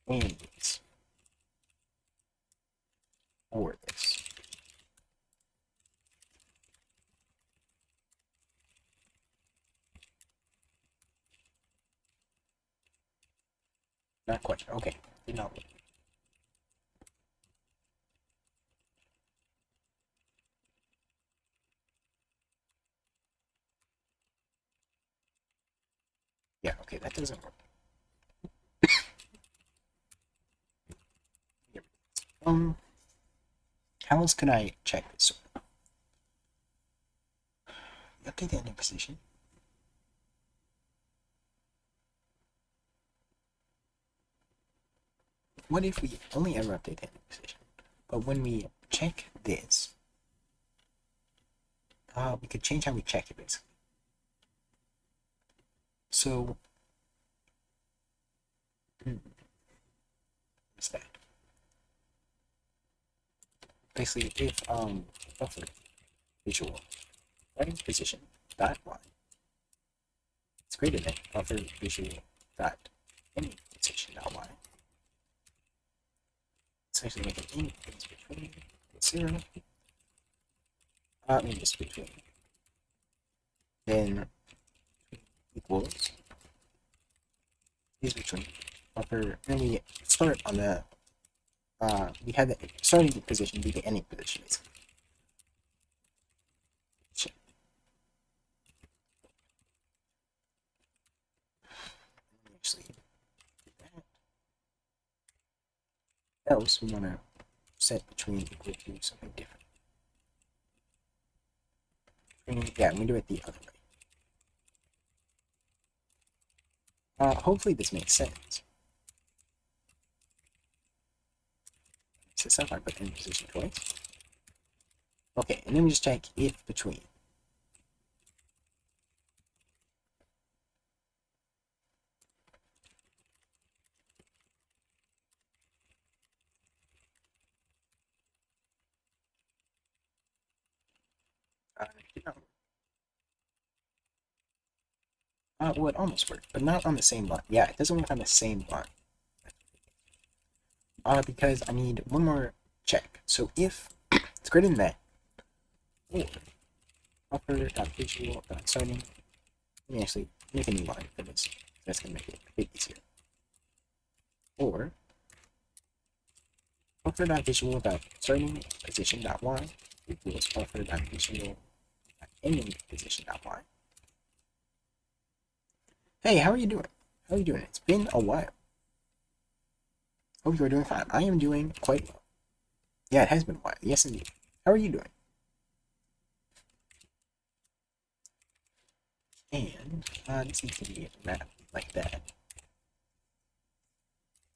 we need. And it's for this. Not quite. Okay. Did not work. Yeah, okay, that doesn't work. How else could I check this? Update the ending position. What if we only ever update the ending position? But when we check this, we could change how we check it basically. So, what's that? Basically, if buffer visual ending position dot y is greater than buffer visual dot ending position dot y. Let's actually make an int is between 0. Maybe just between. Then equals is between buffer, and then we start on the, we have the starting position be the ending position, basically. Shit. Actually, do that. Else, we want to set between equal to something different. Yeah, we do it the other way. Hopefully this makes sense. So if I put in position twice. Okay, and then we just check if between. Well, it almost worked, but not on the same line. Yeah, it doesn't work on the same line. Because I need one more check. So if it's greater than that, or buffer.visual.starting, let me actually make a new line for this. That's going to make it a bit easier. Or buffer.visual.starting position.y equals buffer.visual.ending position.y. Hey, how are you doing? How are you doing? It's been a while. Hope you are doing fine. I am doing quite well. Yeah, it has been a while. Yes, indeed. How are you doing? And this needs to be wrapped like that.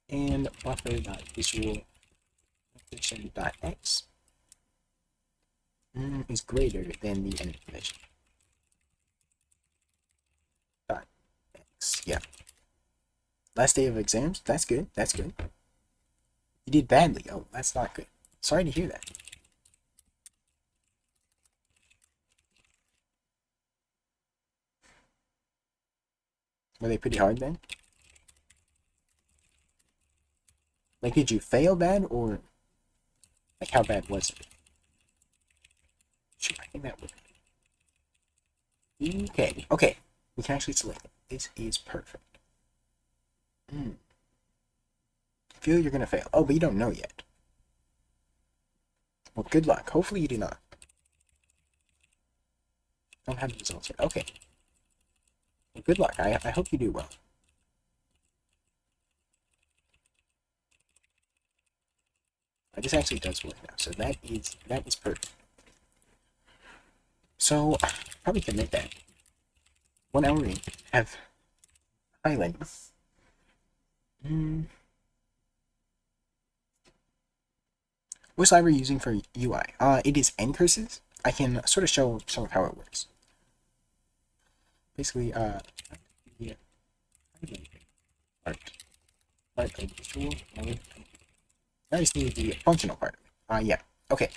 And buffer.visual.x is greater than the end position. X, yeah. Last day of exams. That's good. That's good. You did badly. Oh, that's not good. Sorry to hear that. Were they pretty hard then? Like, did you fail bad, or like how bad was it? Shoot, I think that would. Okay, okay. We can actually select it. This is perfect. Feel you're gonna fail. Oh, but you don't know yet. Well, good luck. Hopefully you do not. Don't have the results yet. Okay. Well, good luck. I hope you do well. This actually does work now, so that is perfect. So probably can make that 1 hour in, have highlighting. Which library are you using for UI? It is ncurses. I can sort of show some of how it works. Basically, yeah, art of visual. I just need the functional part. Yeah. Okay.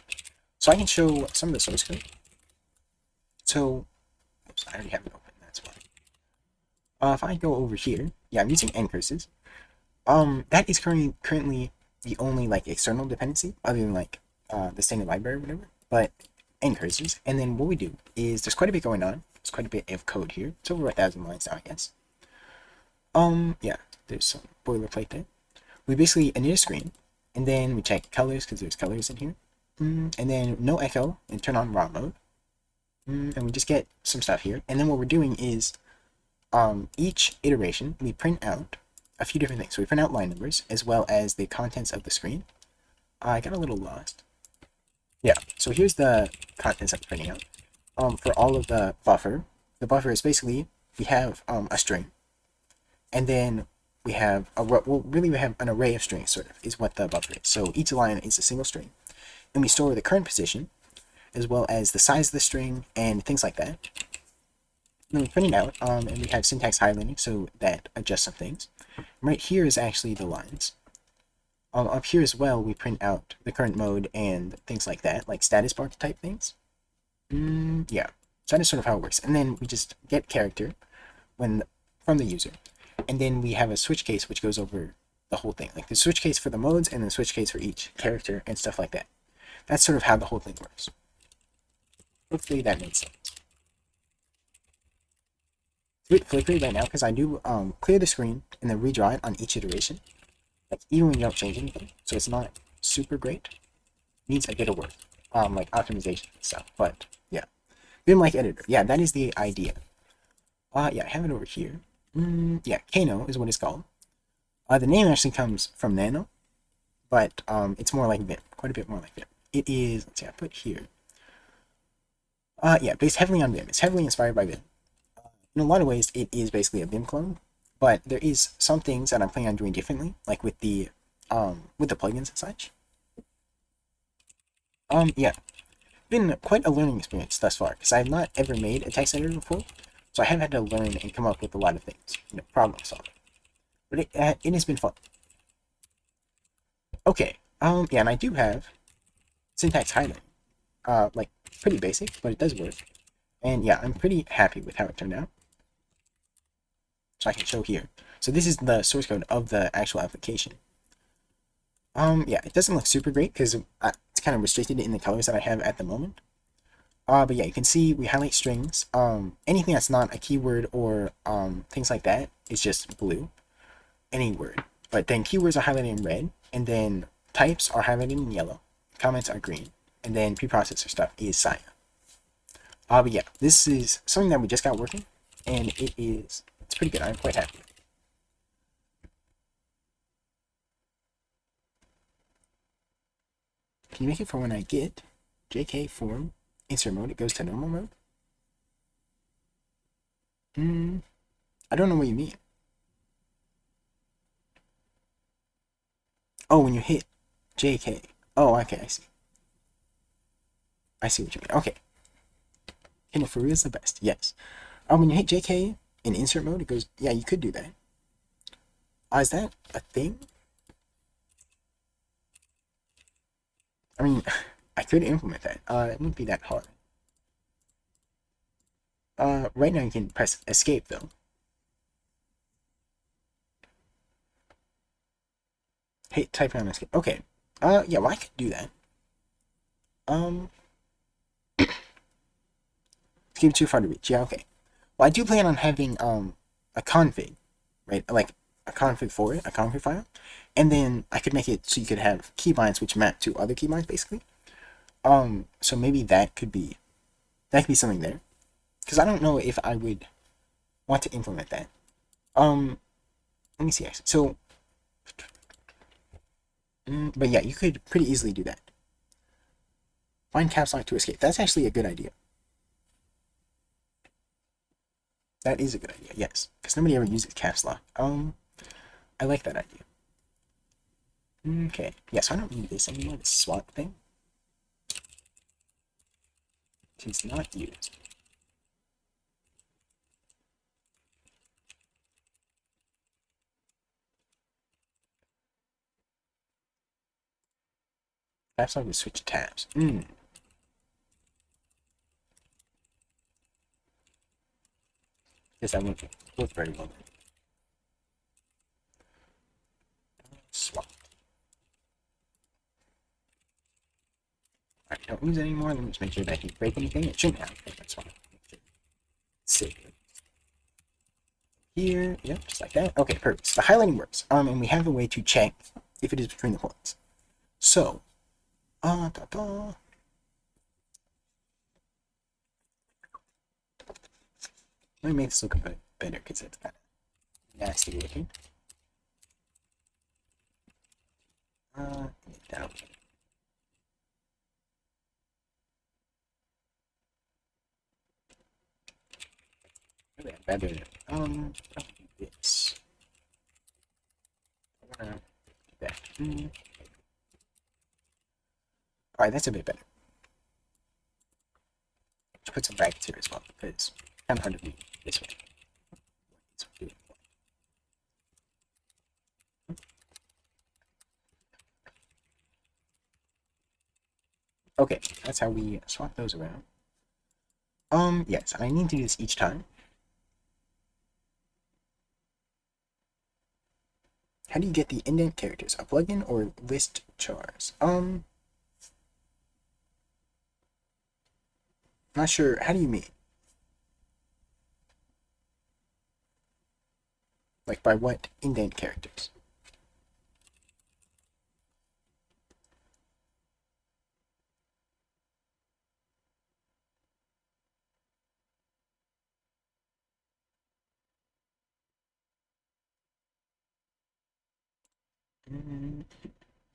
So I can show some of the source code. So, oops, I already have it open. That's why. If I go over here, yeah, I'm using ncurses. That is currently the only like external dependency, other than like the standard library or whatever. But ncurses, and then what we do is there's quite a bit going on. There's quite a bit of code here. It's over 1,000 lines now, I guess. Yeah, there's some boilerplate there. We basically init a screen, and then we check colors because there's colors in here, and then no echo, and turn on raw mode, and we just get some stuff here. And then what we're doing is, each iteration we print out a few different things. So we print out line numbers as well as the contents of the screen. I got a little lost. Yeah, so here's the contents I'm printing out. For all of the buffer is basically we have a string, and then we have we have an array of strings, sort of, is what the buffer is. So each line is a single string, and we store the current position as well as the size of the string and things like that. And then we print it out, and we have syntax highlighting, so that adjusts some things. Right here is actually the lines. Up here as well, we print out the current mode and things like that, like status bar type things. Yeah, so that is sort of how it works. And then we just get character from the user, and then we have a switch case which goes over the whole thing, like the switch case for the modes and the switch case for each character and stuff like that. That's sort of how the whole thing works. Hopefully that makes sense. It's a bit flickery right now because I do clear the screen and then redraw it on each iteration. Like even when you don't change anything, so it's not super great. Needs a bit of work, like optimization and stuff. But yeah, Vim like editor. Yeah, that is the idea. Yeah, I have it over here. Yeah, Kano is what it's called. The name actually comes from Nano, but it's more like Vim, quite a bit more like Vim. It is. Let's see, I put here. Yeah, based heavily on Vim. It's heavily inspired by Vim. In a lot of ways, it is basically a Vim clone, but there is some things that I'm planning on doing differently, like with the plugins and such. Yeah, been quite a learning experience thus far because I have not ever made a text editor before, so I have had to learn and come up with a lot of things, problem solving. But it has been fun. Okay, yeah, and I do have syntax highlighting, like pretty basic, but it does work. And yeah, I'm pretty happy with how it turned out. So I can show here. So this is the source code of the actual application. Yeah, it doesn't look super great because it's kind of restricted in the colors that I have at the moment. But yeah, you can see we highlight strings. Anything that's not a keyword or things like that is just blue. Any word. But then keywords are highlighted in red, and then types are highlighted in yellow. Comments are green, and then preprocessor stuff is cyan. But yeah, this is something that we just got working, and it's pretty good. I'm quite happy. Can you make it for when I get JK form insert mode? It goes to normal mode. I don't know what you mean. Oh, when you hit JK. Oh, okay, I see. I see what you mean. Okay. Kindle for real is the best. Yes. When you hit JK in insert mode, it goes. Yeah, you could do that. Is that a thing? I mean, I could implement that. It wouldn't be that hard. Right now you can press escape though. Hit type on escape. Okay. Yeah, well I could do that. Escape too far to reach. Yeah, okay. Well, I do plan on having a config, right? Like a config for it, a config file, and then I could make it so you could have keybinds which map to other keybinds, basically. So maybe that could be something there, because I don't know if I would want to implement that. Let me see. Actually, so, but yeah, you could pretty easily do that. Find caps lock to escape. That's actually a good idea. That is a good idea. Yes, because nobody ever uses caps lock. I like that idea. Okay. Yeah, so I don't need this anymore. This swap thing. It's not used. Caps lock will switch tabs. Guess that won't work very well. Swap. Alright, don't use it anymore. Let me just make sure that I didn't break anything. It shouldn't have. That's fine. Save it. Here, yep, just like that. Okay, perfect. So the highlighting works. And we have a way to check if it is between the points. So, let me make this look a bit better because it's kind of nasty looking. Down. Really better. This. I wanna do that. Alright, that's a bit better. Let's put some brackets here as well because it's kind of hard to read this way. Okay, that's how we swap those around. Yes, I need to do this each time. How do you get the indent characters? A plugin or list chars? Not sure. How do you mean? Like by what indent characters?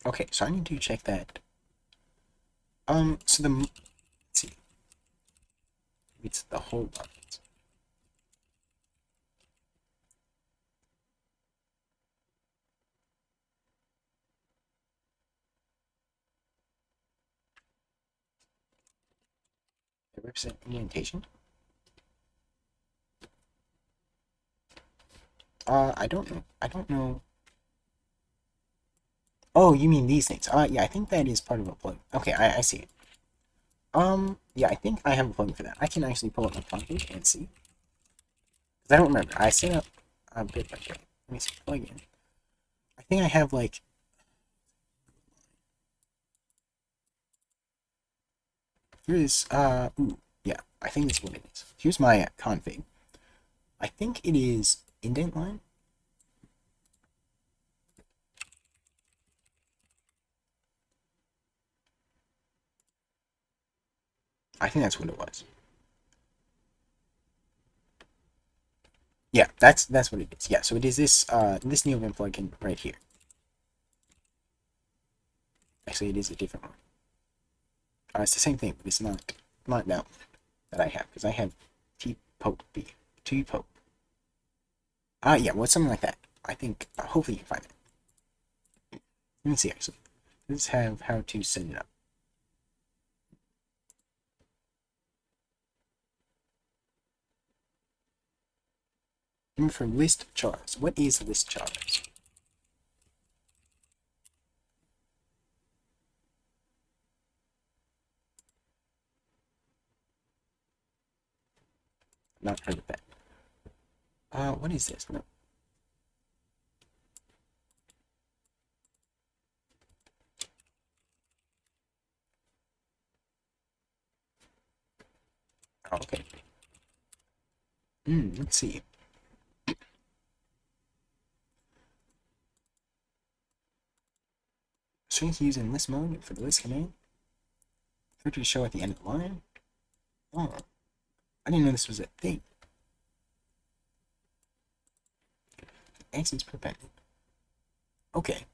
Okay, so I need to check that. So let's see, it's the whole one. They represent indentation. I don't know. I don't know. Oh, you mean these things? Yeah, I think that is part of a plug. Okay, I see it. Yeah, I think I have a plugin for that. I can actually pull up my plugin and see. Because I don't remember. I set up a bit like that. Let me see, plugin. I think I have like. Here's, ooh, yeah, I think that's what it is. Here's my config. I think it is indent line. I think that's what it was. Yeah, that's what it is. Yeah, so it is this Neovim plugin right here. Actually, it is a different one. It's the same thing, but it's not that one that I have because I have T-Pope B. T-Pope. Yeah, well, it's something like that. I think hopefully you can find it. Let me see actually. Let's have how to set it up. And for list chars, what is list chars? Not heard of that. What is this? No. Oh, okay. Let's see. Strings used in list mode for the list command. Filter to show at the end of the line. Oh, I didn't know this was a thing. Access prevent. Okay.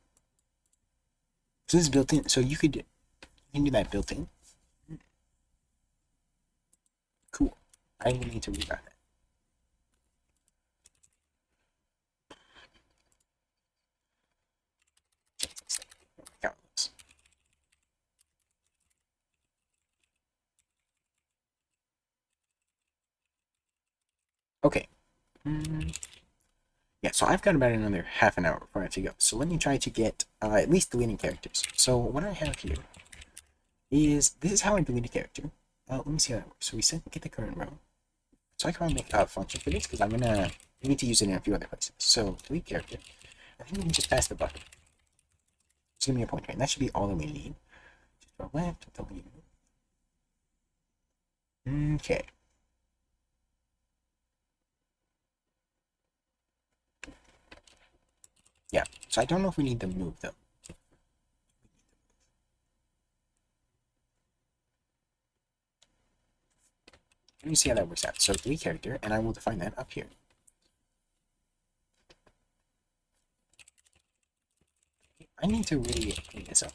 So this is built in. So you can do that built in. Cool. I will need to read about that. Okay. Yeah, so I've got about another half an hour before I have to go. So let me try to get at least deleting characters. So what I have here is, this is how I delete a character. Let me see how that works. So we set get the current row. So I can make a function for this because we need to use it in a few other places. So delete character. I think we can just pass the button. Just give me a pointer, and that should be all that we need. Just go left, delete. Okay. Yeah, so I don't know if we need the move though. Let me see how that works out. So delete character, and I will define that up here. I need to really clean this up.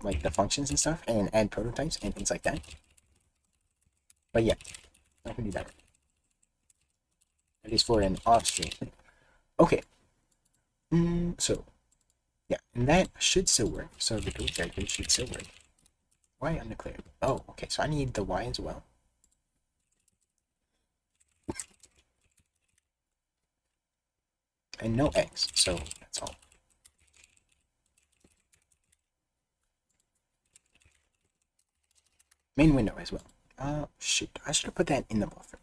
Like the functions and stuff, and add prototypes and things like that. But yeah, I can do that. At least for an off-stream thing. Okay. So, yeah, and that should still work. So the delete character should still work. Why undeclared? Oh, okay, so I need the Y as well. And no X, so that's all. Main window as well. Shoot, I should have put that in the buffer.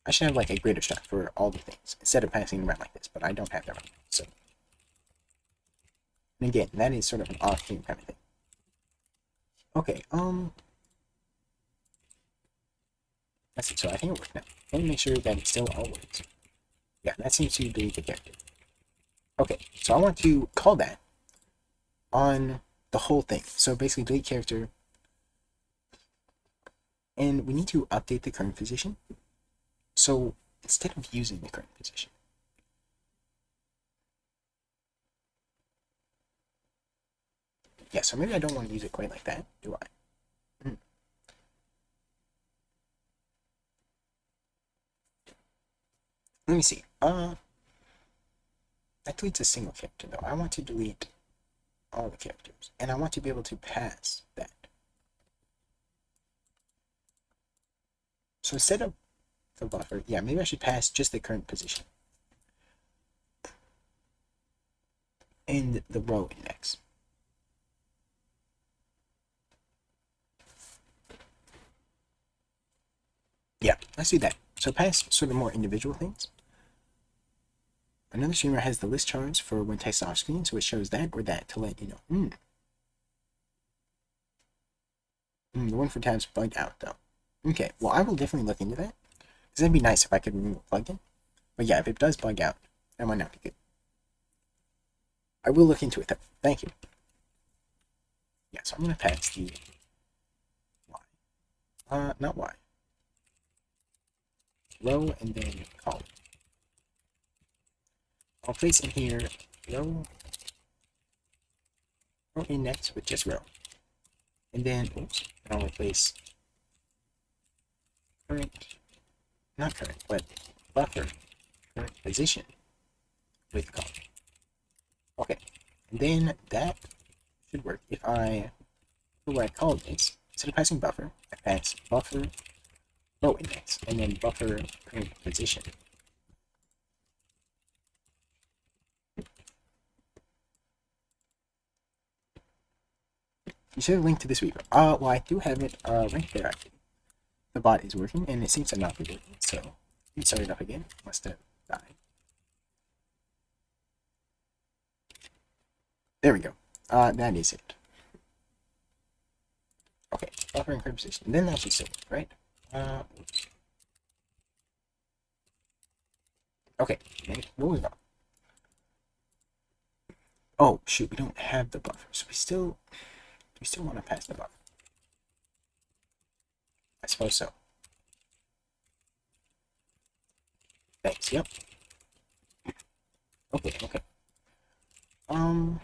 I should have like a greater strat for all the things instead of passing around like this, but I don't have that right now. So, and again, that is sort of an off-team kind of thing. Okay, Let's see, so I think it worked now. Let me make sure that it still all works. Yeah, that seems to delete the character. Okay, so I want to call that on the whole thing. So basically delete character, and we need to update the current position. So instead of using the current position, yeah, so maybe I don't want to use it quite like that, do I? Let me see. That deletes a single character though. I want to delete all the characters, and I want to be able to pass that. So instead of the buffer, yeah, maybe I should pass just the current position and the row index. Yeah, let's do that. So pass sort of more individual things. Another streamer has the list charts for when text off screen, so it shows that or that to let you know. The one for tabs bugged out though. Okay, well I will definitely look into that. Because that'd be nice if I could remove a plugin. But yeah, if it does bug out, that might not be good. I will look into it though. Thank you. Yeah, so I'm gonna pass the Y. Not Y. Row and then column. I'll place in here row index with just row. And then, oops, I'll replace not current, but buffer current position with column. Okay, and then that should work. If I put what I call this, instead of passing buffer, I pass buffer row index and then buffer current position. You should have linked to this repo. Well, I do have it right there actually. The bot is working, and it seems to not be working, so let me start it up again. Must have died. There we go. That is it. Okay, buffer and current position. Then that should still work, right? Okay, moving on. Oh shoot, we don't have the buffer, so we still want to pass the buffer. I suppose so. Thanks. Yep. Okay. Row.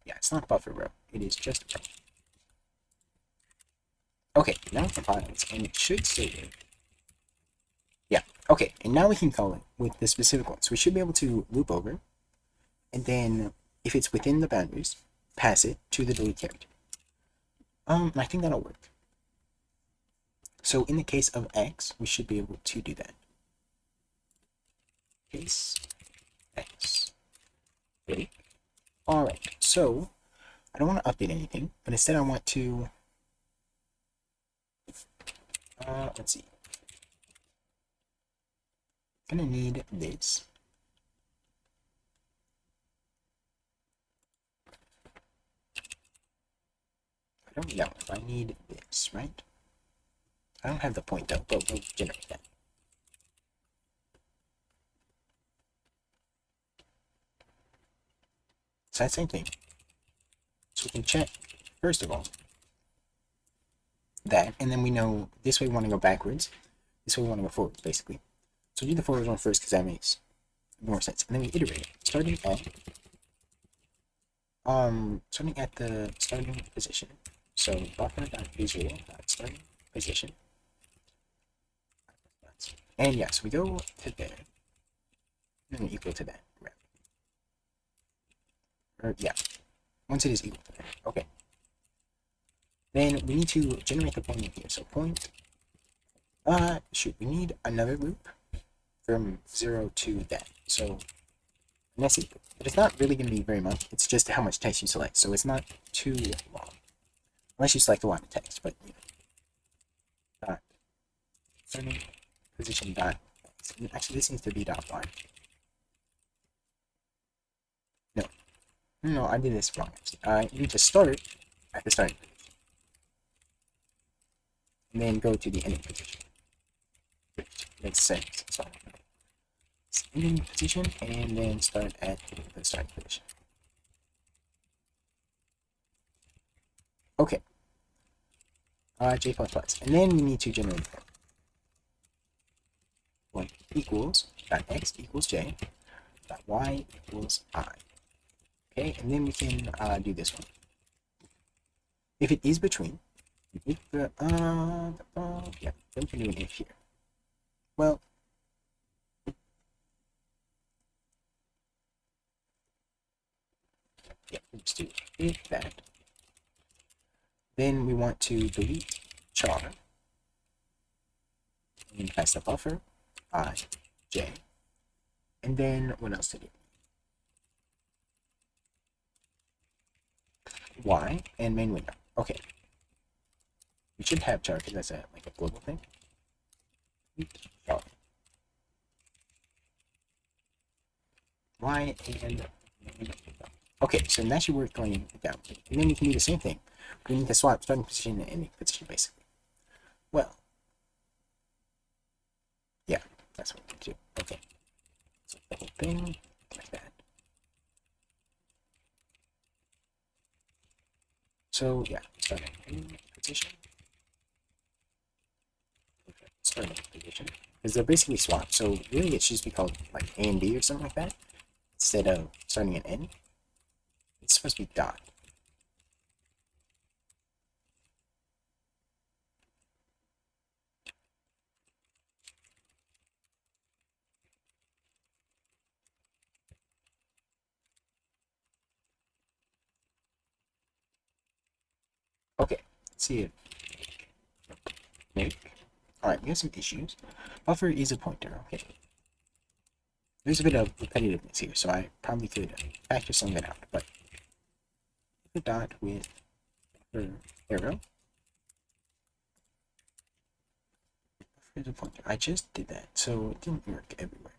Yeah, it's not buffer row. It is just row. Okay, now it compiles, and it should still work. Yeah. Okay, and now we can call it with the specific one. So we should be able to loop over, and then if it's within the boundaries, pass it to the delete character. I think that'll work. So in the case of X, we should be able to do that. Case X. Ready? Alright, so I don't want to update anything, but instead I want to let's see. I'm gonna need this. I don't know if I need this, right? I don't have the point though, but we'll generate that. So that same thing. So we can check, first of all, that, and then we know this way we want to go backwards, this way we want to go forwards, basically. So do the forwards one first because that makes more sense. And then we iterate, starting at the starting position. So buffer.visual.starting position. And yeah, so we go to there. And then equal to that. Right. Or yeah. Once it is equal to that. Okay. Then we need to generate the point in here. So point. Shoot, we need another loop from 0 to that. So that's equal. But it's not really going to be very much. It's just how much text you select. So it's not too long. Unless you select a lot of text, but you know. Dot. Starting position dot. Actually, this needs to be dot line. No, I did this wrong. I need to start at the starting. and then go to the ending position. Makes sense. So, ending position, and then start at the starting position. Okay. J++. And then we need to generate one equals dot x equals j dot y equals I. Okay, and then we can do this one. If it is between, if the yeah, then we can do an if here. Well, yeah, let's do if that. Then we want to delete char and pass the buffer I, j, and then what else to do? Y and main window. Okay. We should have char because that's like a global thing. Char. Y and okay, so that should work going down. And then we can do the same thing. We need to swap starting position and ending position basically. Well, yeah, that's what we do. Okay. So the whole thing like that. So yeah, starting position. Starting position. Because they're basically swapped. So really it should just be called like A and D or something like that. Instead of starting an N. It's supposed to be dot. Okay, let's see it. Make. Alright, we have some issues. Buffer is a pointer, okay. There's a bit of repetitiveness here, so I probably could factor some of it out, but the dot with buffer arrow. Buffer is a pointer. I just did that, so it didn't work everywhere.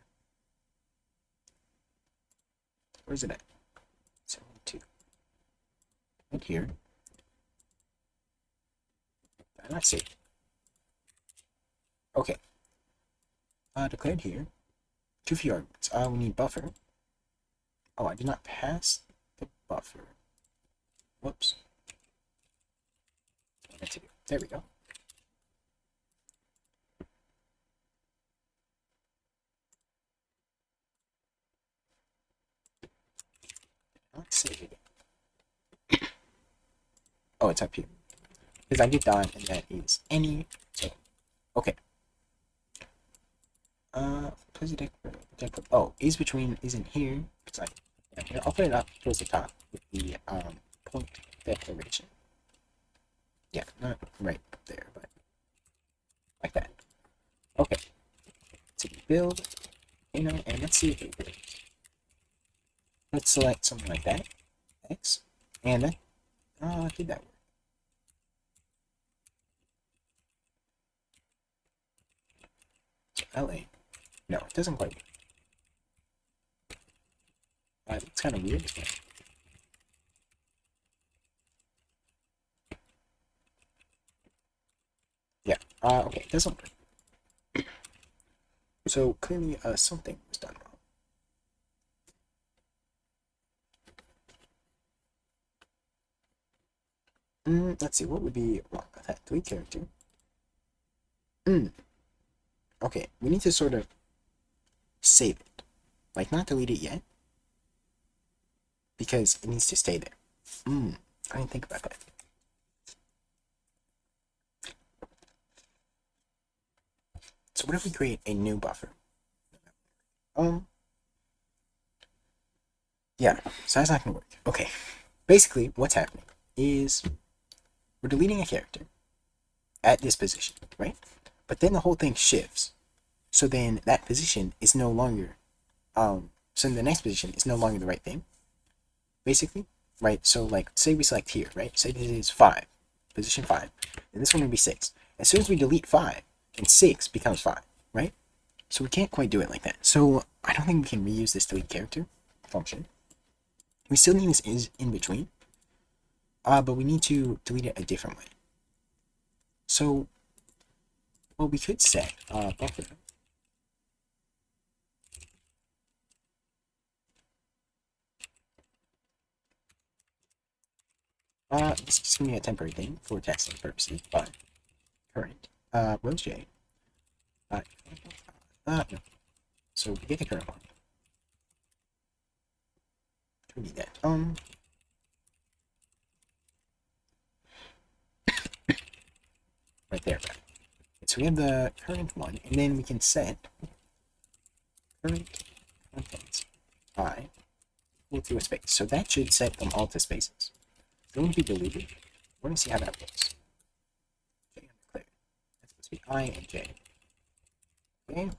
Where's it at? 72. Right here. Let's see. Okay. Declared here. Two few arguments. We need buffer. Oh, I did not pass the buffer. Whoops. There we go. Let's save it. Oh, it's up here. Because I did dot, and that is any. So, okay. Oh, is between isn't here. It's like, yeah, I'll put it up towards the top with the point declaration. Yeah, not right up there, but like that. Okay. So build, and let's see if it works. Let's select something like that. X, and then did that work? So LA. No, it doesn't quite work. It's kind of weird. Yeah. Okay, it doesn't work. So clearly, something was done wrong. Let's see, what would be wrong with that? Delete character. Okay, we need to sort of save it. Like, not delete it yet. Because it needs to stay there. I didn't think about that. So what if we create a new buffer? Yeah, so that's not gonna work. Okay, basically what's happening is we're deleting a character at this position, right? But then the whole thing shifts. So then that position is no longer, so the next position is no longer the right thing, basically, right? So like, say we select here, right? Say this is 5, position 5, and this one would be 6. As soon as we delete 5, and 6 becomes 5, right? So we can't quite do it like that. So I don't think we can reuse this delete character function. We still need this is in between, but we need to delete it a different way. So Well, we could set buffer. This is just gonna be a temporary thing for testing purposes, but current Rose J. No. So we get the current one. We need that. Right there. Right. So we have the current one, and then we can set current contents I equal to a space. So that should set them all to spaces. They're going to be deleted. We're going to see how that works. J undeclared. That's supposed to be I and J. Okay.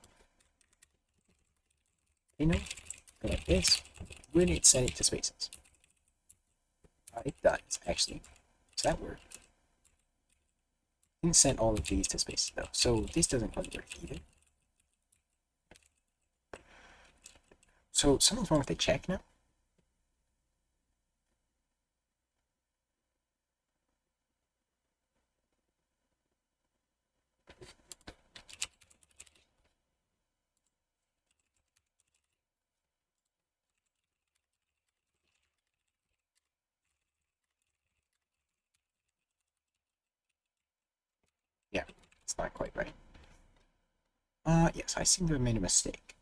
You know, go like this. We're going to set it to spaces. It does, actually. So that worked. Didn't set all of these to spaces though, so this doesn't quite work either. So something's wrong with the check now. Yeah, it's not quite right. Yes, I seem to have made a mistake.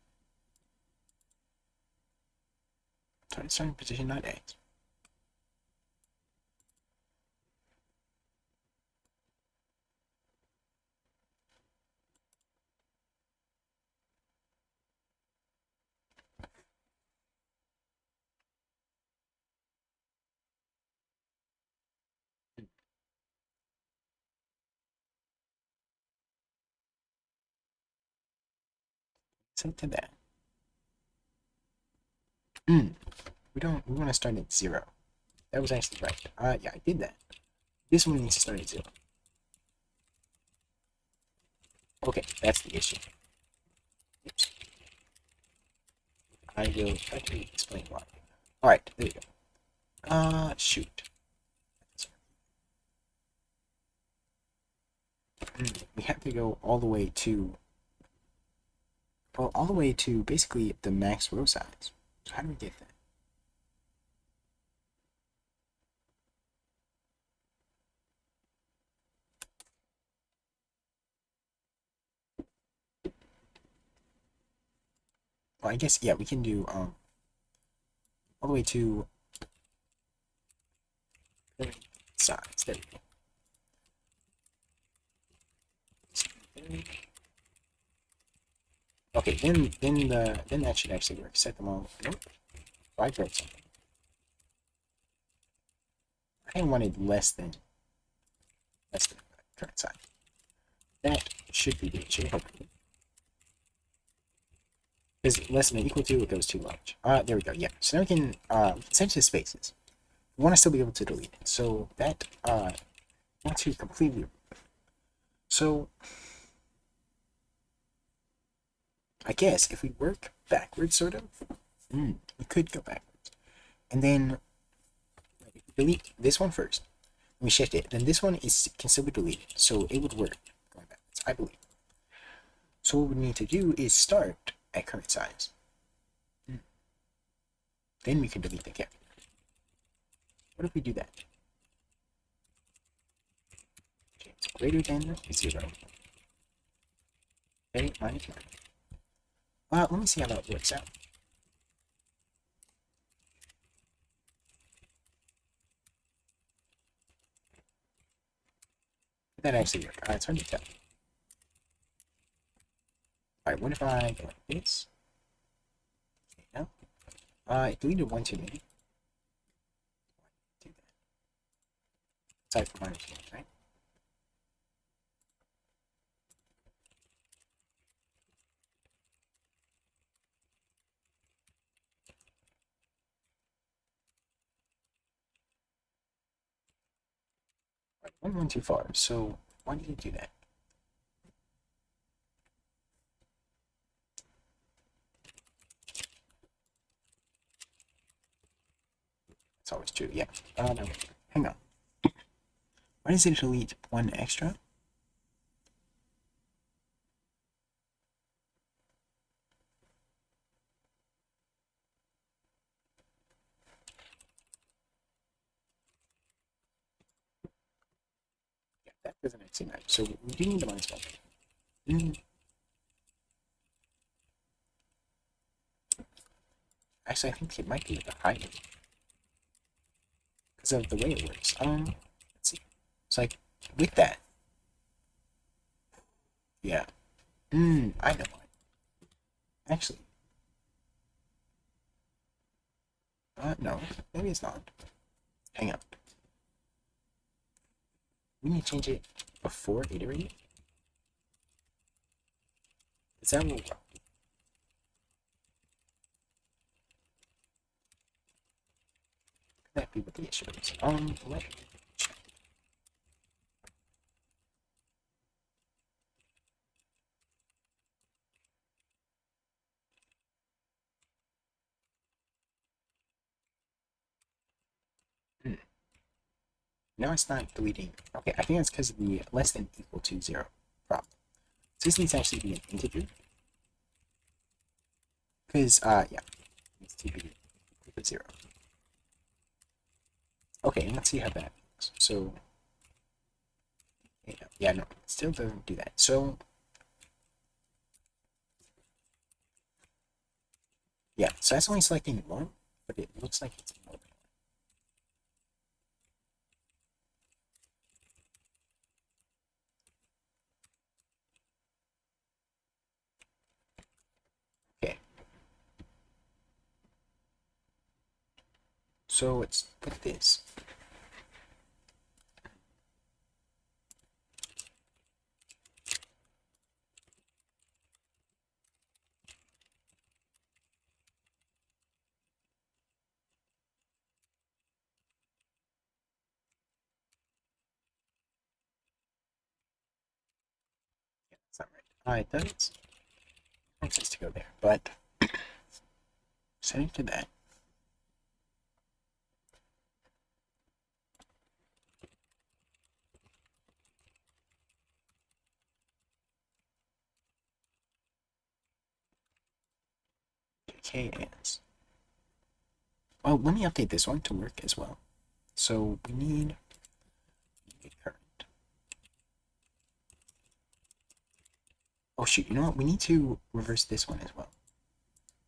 Target starting position not A. Set to that. We want to start at 0. That was actually right. Yeah, I did that. This one needs to start at 0. Okay, that's the issue. Oops. I will try to explain why. Alright, there you go. Shoot. We have to go all the way to, well, all the way to basically the max row size. So how do we get that? Well, I guess, yeah, we can do, all the way to size. There we go. Okay, then that should actually work. Set them all. Nope. I broke something. I wanted less than current size. That should be the issue, hopefully. Because less than or equal to, it goes too large. There we go. Yeah. So now we can set it to spaces. We want to still be able to delete it. So that not to completely. So I guess if we work backwards, sort of, we could go backwards, and then delete this one first. We shift it. Then this one can still be deleted, so it would work going backwards, I believe. So what we need to do is start at current size. Then we can delete the character. What if we do that? Okay, it's greater than 0. Okay, minus 1. Let me see how that works out. Did that actually work? It's hard to tell. Alright, what if I go like this? Okay, no. It deleted 1 too many. Do that. Aside from minus 1, right? Right, 1 went too far, so why did it do that? It's always true, yeah. No, hang on. Why does it delete 1 extra? That doesn't actually matter. So we do need the minus 1. Mm. Actually, I think it might be the higher because of the way it works. Let's see. It's like with that. Yeah. I know why. Actually, no, maybe it's not. Hang on. We need to change it before iterate. Is that what? Could that be what the issue is? Let me check. Hmm. No, it's not deleting. Okay, I think that's because of the less than equal to 0 problem. So this needs to actually be an integer. Because, yeah, it needs to be equal to 0. Okay, and let's see how that works. So, yeah, no, it still doesn't do that. So, yeah, so that's only selecting 1, but it looks like it's more than 1. Okay. So let's put this. Yeah, that's not right. It does. Makes sense to go there, but setting to that. KS. Well, let me update this one to work as well. So we need a current. Oh shoot, you know what? We need to reverse this one as well.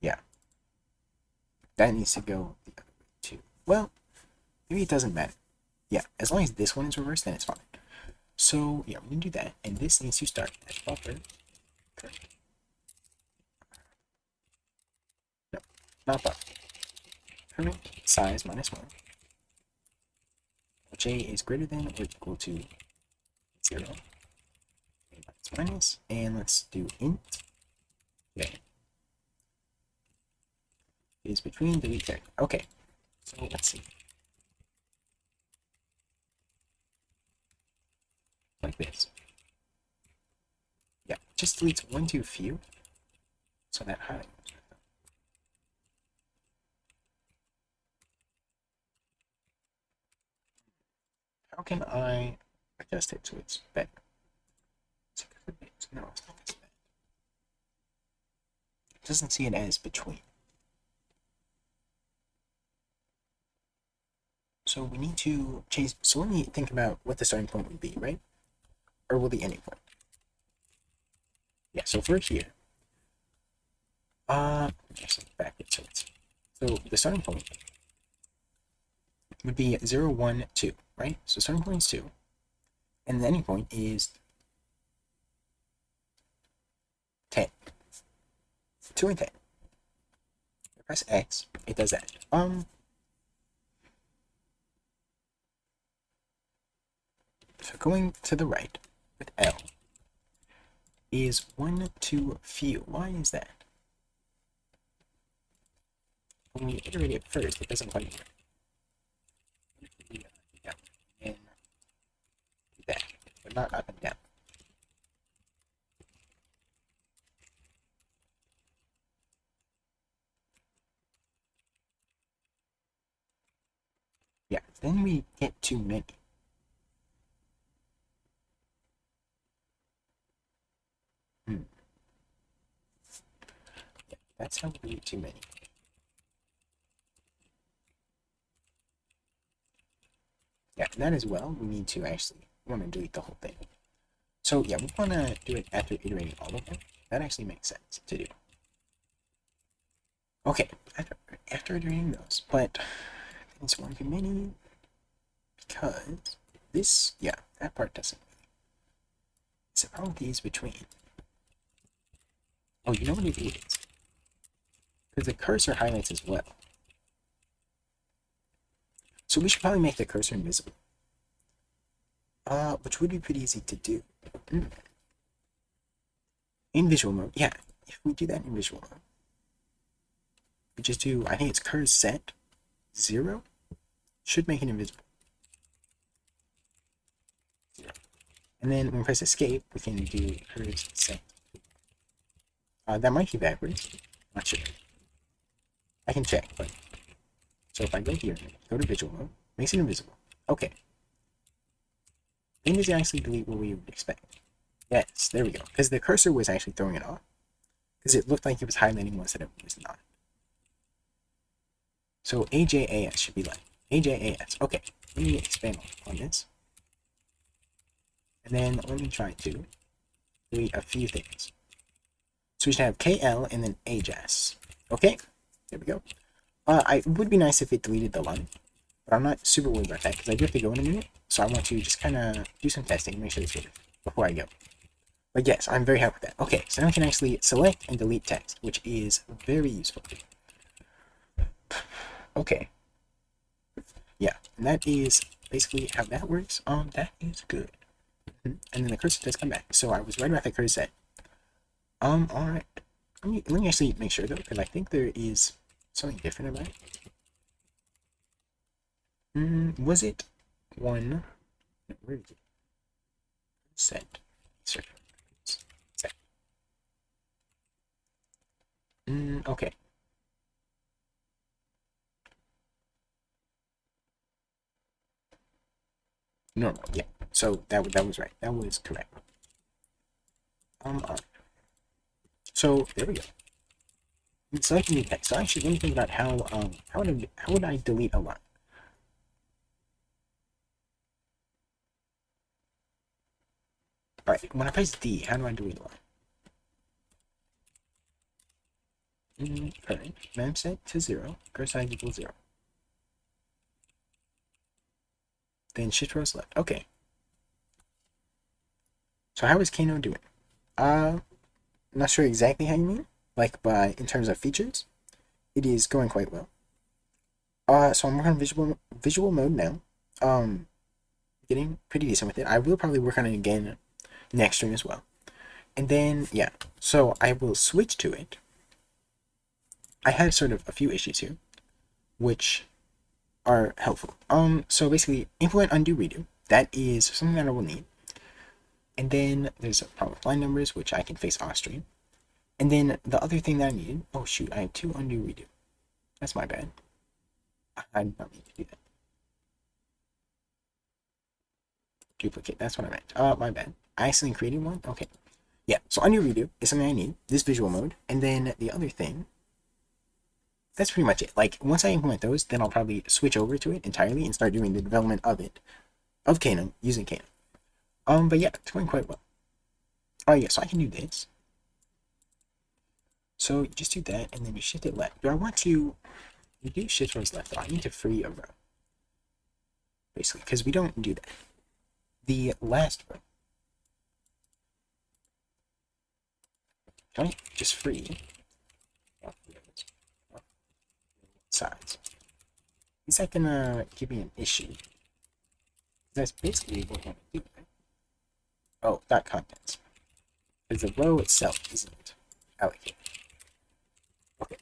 Yeah. That needs to go the other way too. Well, maybe it doesn't matter. Yeah, as long as this one is reversed, then it's fine. So yeah, we can do that. And this needs to start as buffer current. No, not buffer. Current size minus 1. J is greater than or equal to 0. Minus, and let's do int J is between delete character. Okay, so let's see. Like this. Yeah, just deletes one too few, so that highlight. How can I adjust it so it's better? No, it's not as bad. It doesn't see it as between. So we need to change. So let me think about what the starting point would be, right? Or will the ending point? Yeah. So for here, actually back it so the starting point would be 0, 1, 2, right? So starting point is 2, and the ending point is 10. 2 and 10. I press X, it does that. So going to the right with L is 1 too few. Why is that? When we iterate it first, it doesn't quite work. Yeah, and that, but not up and down. Yeah, then we get too many. Yeah, that's how we get too many. Yeah, and that as well, we need to actually want to delete the whole thing. So yeah, we want to do it after iterating all of them. That actually makes sense to do. Okay, after iterating those, but it's one too many because this, yeah, that part doesn't. It's about these between. Oh, you know what it is? Because the cursor highlights as well. So we should probably make the cursor invisible. Which would be pretty easy to do. In visual mode, yeah, if we do that in visual mode, we just do, I think it's curs set 0, should make it invisible. 0. And then when we press escape, we can do curs set. That might be backwards, not sure. I can check, but so if I go here, go to visual mode, makes it invisible. Okay. Then does it actually delete what we would expect? Yes, there we go. Because the cursor was actually throwing it off. Because it looked like it was highlighting ones that it was not. So AJAS should be like AJAS. Okay, let me expand on this. And then let me try to delete a few things. So we should have KL and then AJAS. Okay, there we go. It would be nice if it deleted the line, but I'm not super worried about that because I do have to go in a minute. So I want to just kind of do some testing, make sure it's good before I go. But yes, I'm very happy with that. Okay, so now we can actually select and delete text, which is very useful. Okay. Yeah, and that is basically how that works. That is good. And then the cursor does come back. So I was right about the cursor set. Alright. Let me actually make sure though, because I think there is something different about it. Was it one? Where is it? Set. Set. Okay. Normal, yeah. So that was right. That was correct. Alright. So there we go. Selecting new text. So actually, let me think about how would I delete a line? Alright, when I press D, how do I delete a line? Current, mem set to 0, cursor size equals 0. Then shift rows left. Okay. So how is Kano doing? I'm not sure exactly how you mean, like in terms of features. It is going quite well. So I'm working on visual mode now. Getting pretty decent with it. I will probably work on it again next stream as well. And then yeah, so I will switch to it. I have sort of a few issues here, which are helpful. So basically, implement undo redo. That is something that I will need. And then there's a problem with line numbers, which I can fix off stream. And then the other thing that I needed, oh shoot, I have 2 undo redo. That's my bad. I did not need to do that. Duplicate, that's what I meant. My bad. I accidentally created one? Okay. Yeah, so undo redo is something I need, this visual mode. And then the other thing, that's pretty much it. Like, once I implement those, then I'll probably switch over to it entirely and start doing the development of it, of Kano, using Kano. But yeah, it's going quite well. Oh yeah, so I can do this. So you just do that, and then you shift it left. Do I want to, you do shift rows left, though. I need to free a row. Basically, because we don't do that. The last row. Don't I just free sides? Is that gonna give me an issue? That's basically what I want to do. Oh, dot contents. Because the row itself isn't allocated. Okay.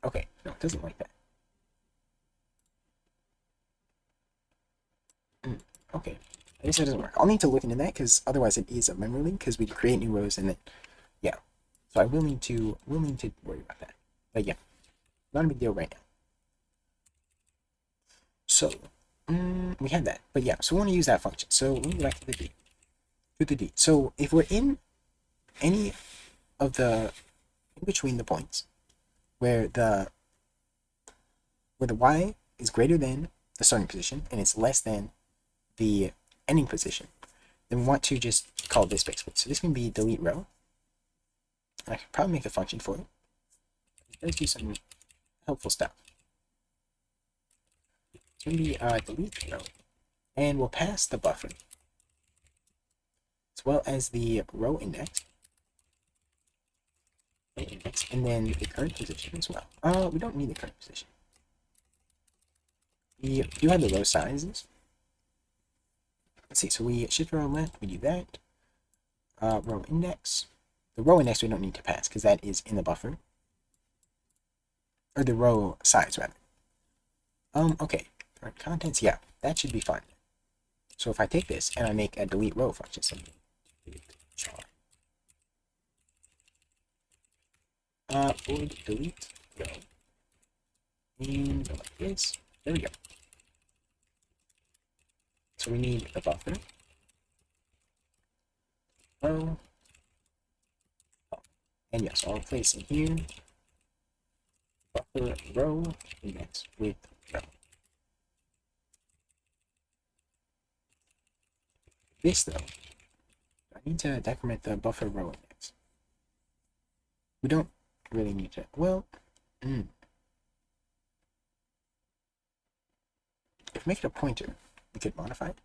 Okay, no, it doesn't like that. Okay, I guess that doesn't work. I'll need to look into that because otherwise it is a memory leak because we create new rows and then, yeah. So I will need to worry about that. But yeah, not a big deal right now. So we had that, but yeah. So we want to use that function. So let me go back to the D. To the D. So if we're in any of the in between the points where the y is greater than the starting position and it's less than the ending position, then we want to just call this basically. So this can be delete row. I could probably make a function for it. Let's do some helpful stuff. It's going to be delete row, and we'll pass the buffer as well as the row index, and then the current position as well. We don't need the current position. We do have the row sizes. Let's see, so we shift row left, we do that. Row index. The row index we don't need to pass because that is in the buffer. Or the row size, rather. Okay. Current contents, yeah, that should be fine. So if I take this and I make a delete row function, so delete char. Void delete row. And go like this. There we go. So we need the buffer. Row. And yes, I'll place in here buffer row index with row. This though, I need to decrement the buffer row index. We don't really need to. Well, if we make it a pointer, we could modify it.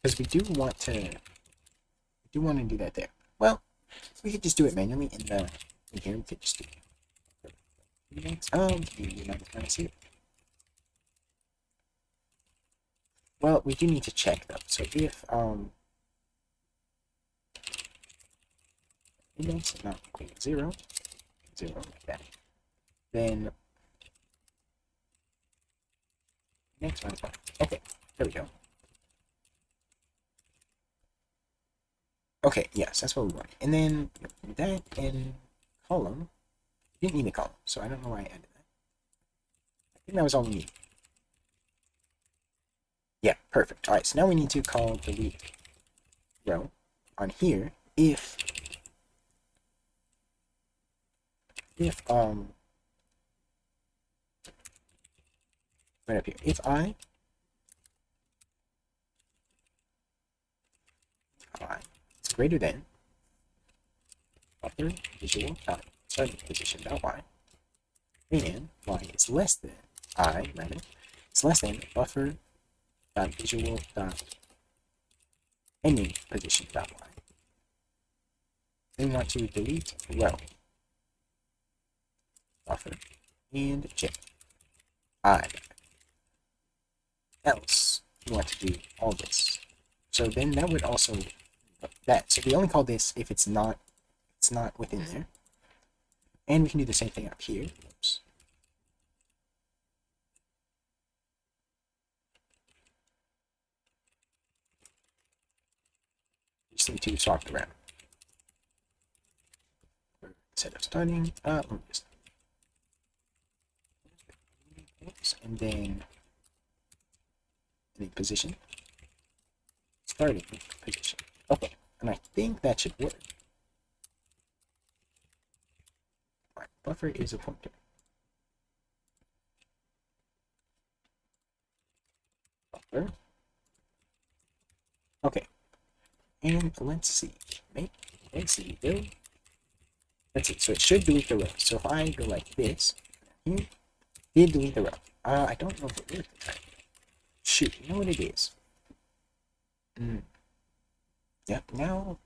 Because we do want to do that there. Well, we could just do it manually in here. We could just do it. Well, we do need to check though. So if index is not equal to 0 like that, then next one is 1. Okay, there we go. Okay, yes, that's what we want. And then that and column. We didn't need a column, so I don't know why I added that. I think that was all we need. Yeah, perfect. All right, so now we need to call delete row on here if right up here, if I is greater than buffer visual starting position y, and y is less than it's less than buffer visual ending position y. Then we want to delete row buffer and check I. Else we want to do all this. So then that would also that. So we only call this if it's not within there. And we can do the same thing up here. Oops. Just need to swap it around. Instead of starting, let me just and then the position. Starting position. Okay, and I think that should work. Right, buffer is a pointer. Buffer. Okay, and let's see. Let's see. Build. That's it. So it should delete the row. So if I go like this, here, did delete the row. I don't know if it worked. Shoot, you know what it is? Yep, now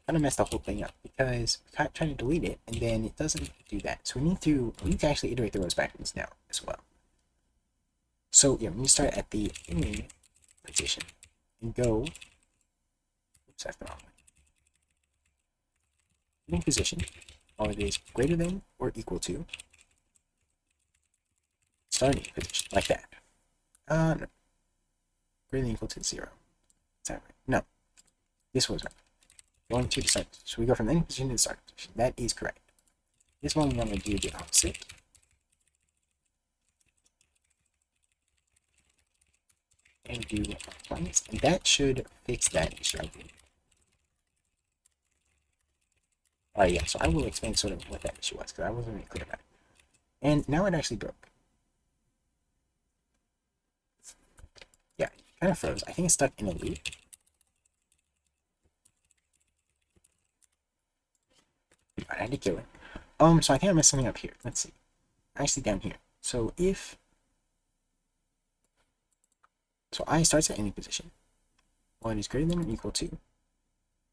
kind of messed the whole thing up because we try to delete it and then it doesn't do that. So we need to actually iterate the rows backwards now as well. So yeah, we need to start at the ending position and go. Oops, that's the wrong one. Ending position always greater than or equal to starting position, like that. No. Greater than or equal to 0. Is that right? No. This was right. Going to the start. So we go from the ending position to the starting position. That is correct. This one we want to do the opposite. And do minus. And that should fix that issue. Alright, yeah, so I will explain sort of what that issue was, because I wasn't really clear about it. And now it actually broke. Yeah, it kind of froze. I think it's stuck in a loop. I had to kill it. So I think I messed something up here. Let's see. Actually down here. So if... So I starts at any position. Well, it is greater than or equal to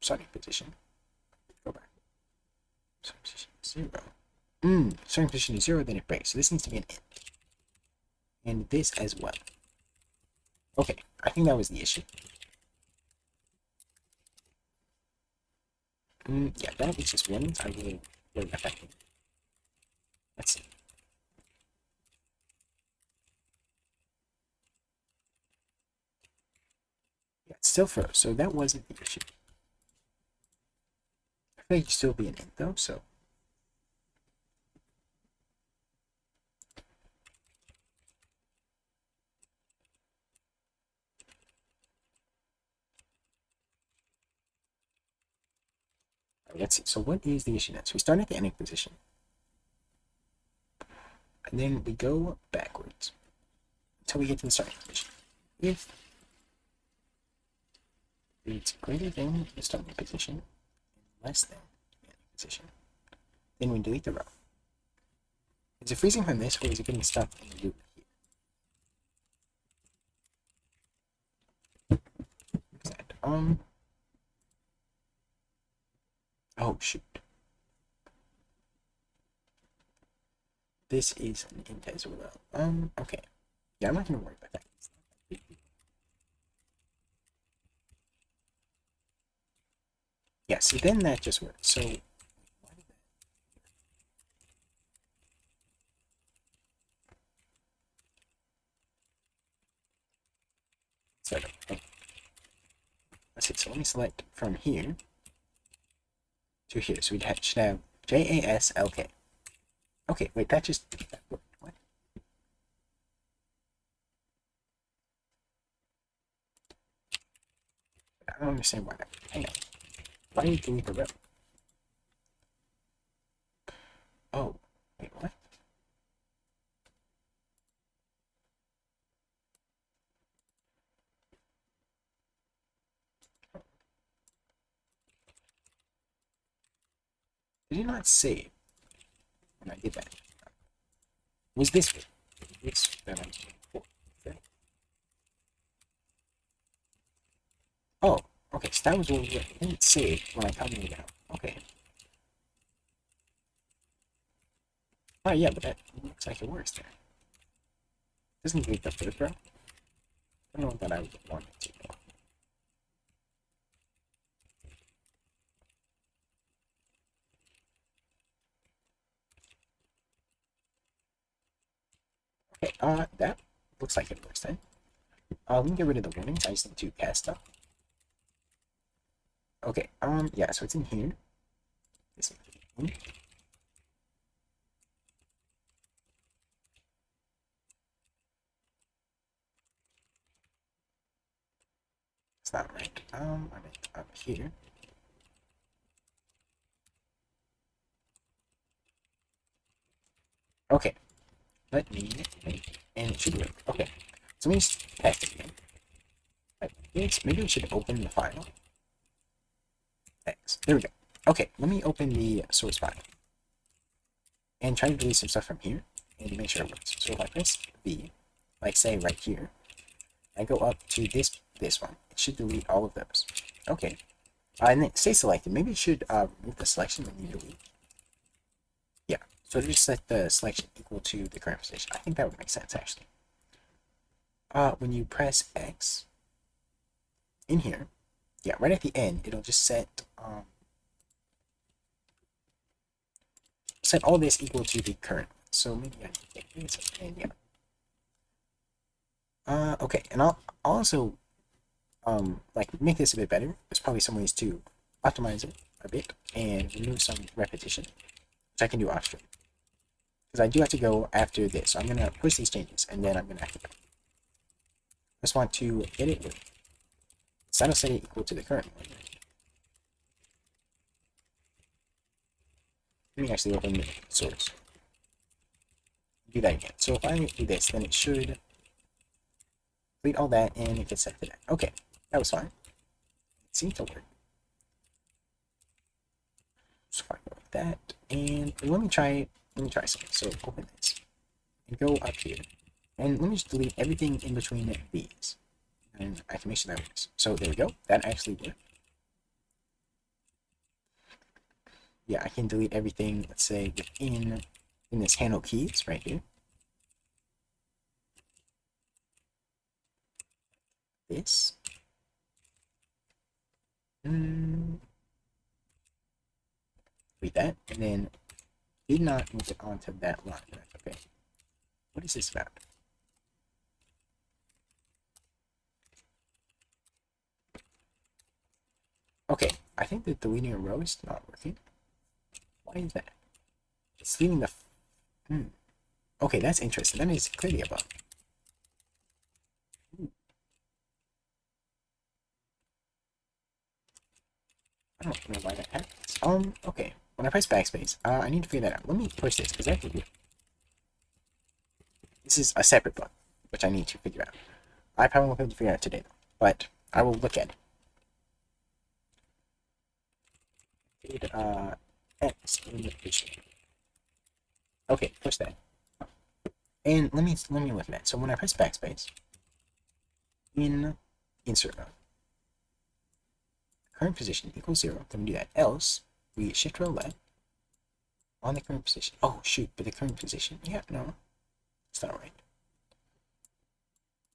starting position. Go back. Starting position is 0. Starting position is 0, then it breaks. So this needs to be an int. And this as well. Okay, I think that was the issue. Yeah, that is just one. I will worry about that. Let's see. Yeah, it still froze, so that wasn't the issue. I feel like you'd still be an int though, so. Let's see. So what is the issue next? We start at the ending position. And then we go backwards until we get to the starting position. If it's greater than the starting position and less than the ending position, then we delete the row. Is it freezing from this, or is it getting stuck in the loop here? What's that? Oh shoot. This is an int as well. Okay. Yeah, I'm not gonna worry about that. Yeah, see, then that just works. So, let's see, so let me select from here to here. So we should have JASLK. Okay, wait, that worked. What? I don't understand why that. Hang on. Why did you delete the row? Oh, wait, what? Did it not save when I did that? Was this bit? It's that I'm before. Okay. Oh, okay, so that was what we did. It didn't save when I counted it out. Okay. Oh, yeah, but that looks like it works there. Doesn't delete the first row. I don't know that I would want it to. Okay, that looks like it works then. Let me get rid of the warnings. I just need to cast stuff. Okay, yeah, so it's in here. This one. It's not right. I meant up here. Okay, let me make, and it should work. Okay, so let me just test it again. Maybe we should open the file. X. There we go. Okay, let me open the source file and try to delete some stuff from here and make sure it works. So if I press V, like say right here, I go up to this one. It should delete all of those. Okay. And then stay selected. Maybe you should remove the selection when you delete. Yeah. So just set the selection equal to the current position. I think that would make sense actually. When you press X in here, yeah, right at the end, it'll just set all this equal to the current. So maybe I can take this and yeah. Okay, and I'll also like make this a bit better. There's probably some ways to optimize it a bit and remove some repetition, which I can do off stream. Because I do have to go after this. So I'm gonna push these changes and then I'm gonna activate. I just want to get it with instead of setting it equal to the current one. Let me actually open the source. Do that again. So if I do this, then it should delete all that and it gets set to that. Okay, that was fine. It seemed to work. So if I go like that, and let me try something. So open this and go up here, and let me just delete everything in between these, and I can make sure that works. So there we go. That actually worked. Yeah, I can delete everything. Let's say within in this handle keys right here. This. Delete that, and then did not move it onto that line. Okay. What is this about? Okay, I think that deleting a row is not working. Why is that? It's leaving the... Okay, that's interesting. That is clearly a bug. I don't know why that happens. Okay. When I press backspace, I need to figure that out. Let me push this, because that could be... This is a separate bug, which I need to figure out. I probably won't be able to figure it out today, though. But I will look at it. X in the position. Okay, push that. And let me look at that. So when I press backspace, in insert mode, current position equals 0, then we do that. Else, we shift row left on the current position. Oh, shoot, but the current position, yeah, no, it's not right.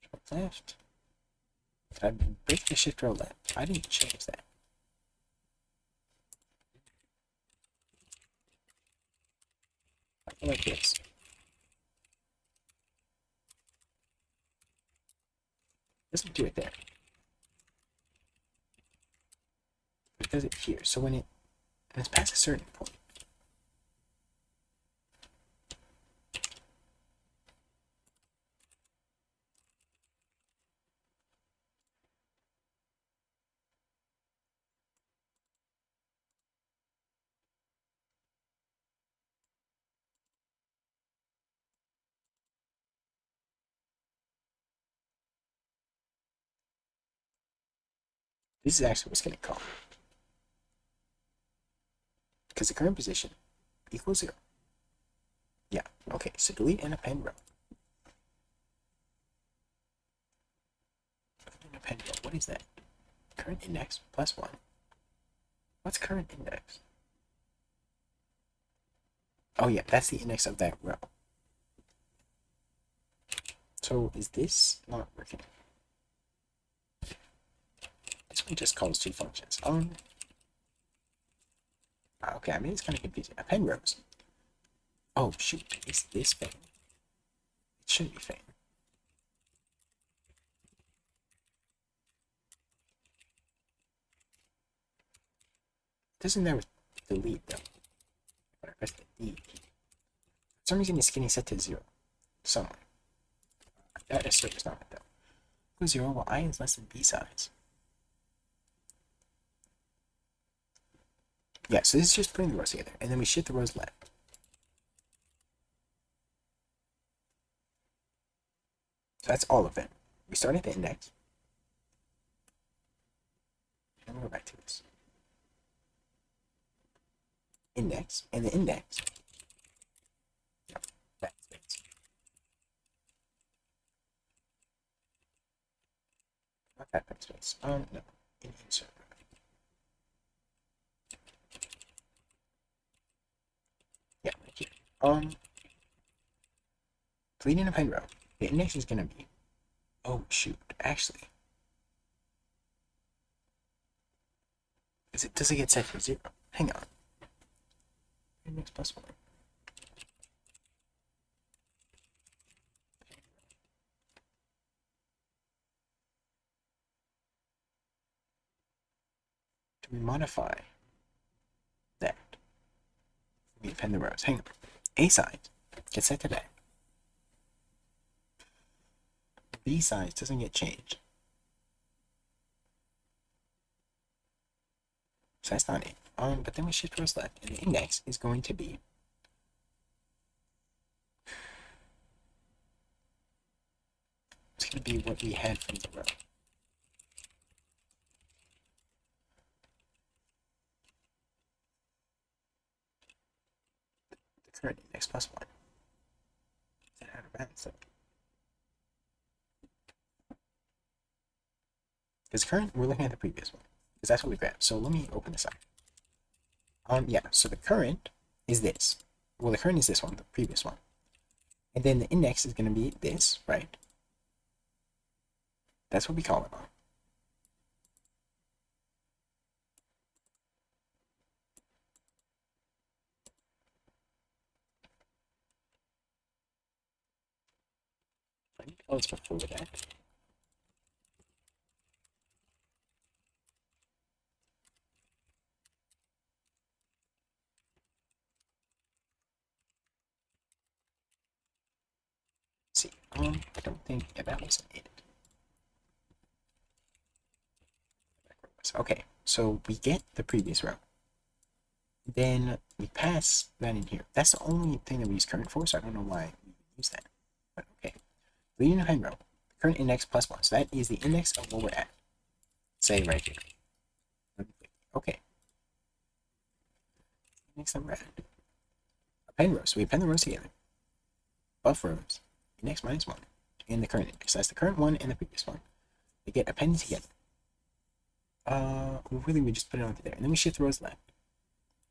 Shift row left. Did I break the shift row left? I didn't change that. I go like this. Doesn't do it there. It does it here. So when it's past a certain point, this is actually what's going to call. Because the current position equals 0. Yeah, okay, so delete and append row. Append row, what is that? Current index plus 1. What's current index? Oh yeah, that's the index of that row. So is this not working? This one just calls two functions. Okay, I mean it's kind of confusing. Append rows. Oh shoot, is this thing? It shouldn't be faint. Doesn't never delete though. When I press the D key. For some reason it's getting set to 0 somewhere. That is service not though. Equals 0 while I is less than B size. Yeah, so this is just putting the rows together, and then we shift the rows left. So that's all of it. We start at the index. And we'll go back to this. Index, and the index. Yep, backspace. Not that backspace. No. Insert. Yeah, right here. Deleting a append row. The index is gonna be. Oh shoot! Actually, does it get set to 0? Hang on. Index plus 1. Do we modify that? We append the rows. Hang on. A size gets set to that. B size doesn't get changed. So that's not it. But then we shift rows left, and the index is going to be what we had from the row. The current index plus 1. Is that out of bounds? Because current, we're looking at the previous one. Because that's what we grabbed. So let me open this up. Yeah, so the current is this. Well, the current is this one, the previous one. And then the index is going to be this, right? That's what we call it on. Oh, it's before that. Let's see, I don't think that wasn't it. Okay, so we get the previous row. Then we pass that in here. That's the only thing that we use current for, so I don't know why we use that. But okay. Leading behind row. Current index plus 1. So that is the index of what we're at. Say right here. Okay. Index that we're at. Append rows. So we append the rows together. Buff rows. Index minus 1. And the current index. That's the current one and the previous one. They get appended together. Really we just put it onto there. And then we shift rows left,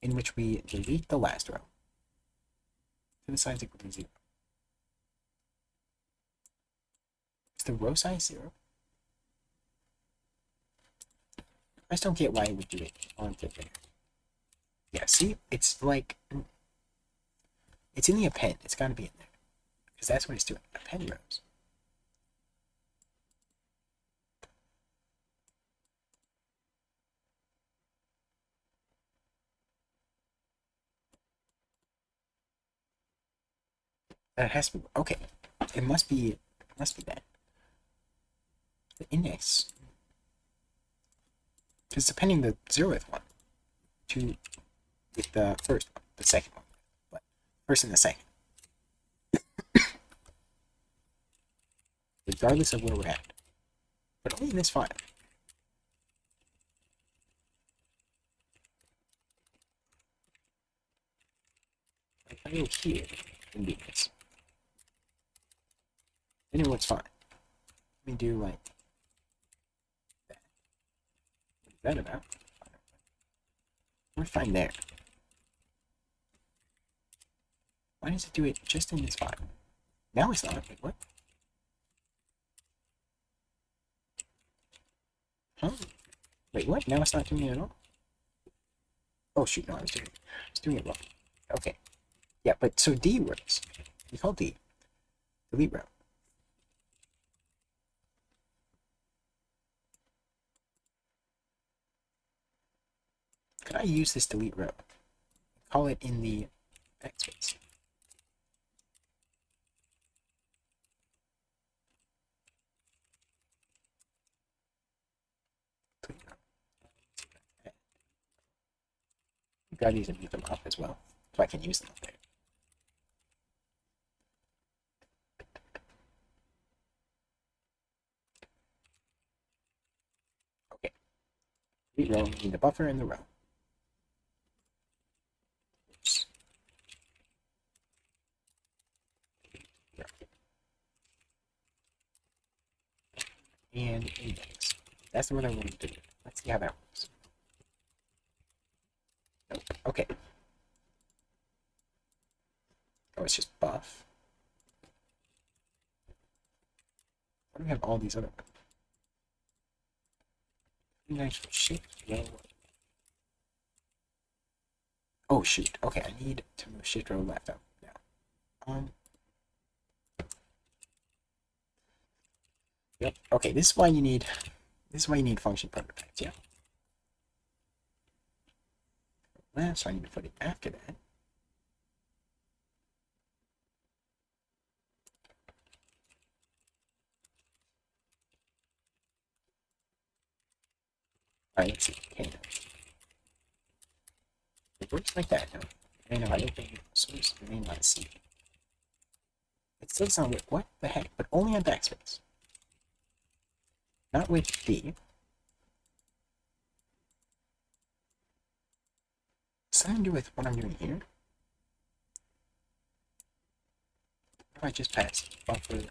in which we delete the last row to the size equal to 0. Is the row size 0? I just don't get why it would do it onto there. Yeah, see, it's like, it's in the append. It's got to be in there, because that's what it's doing. Append rows. That has to be okay. It must be that. The index, because it's appending the 0th one to with the first one, the second one, but first and the second, regardless of where we're at, but only in this file. If I go here and do this, then it works fine. Let me do like that. What is that about? We're fine there. Why does it do it just in this file? Now it's not. Wait, what? Huh? Wait, what? Now it's not doing it at all? Oh shoot, no, I was doing it wrong. Okay. Yeah, but so D works. We call D delete row. Could I use this delete row? Call it in the backspace. Grab these and move them up as well, so I can use them up there. Okay. Delete row, we need the buffer and the row. Oops. And index. That's the one I want to do. Let's see how that works. Nope. Okay. Oh, it's just buff. Why do we have all these other ones? Nice shift row. Oh shoot. Okay, I need to move shift row left up now. Yep. Okay, this is why you need function prototypes, yeah. Left, so I need to put it after that. Alright, let's see. Okay. it works like that. No. And if I open source main.c, it still doesn't work. What the heck? But only on backspace. Not with D. Something to do with what I'm doing here. If I just pass buffer.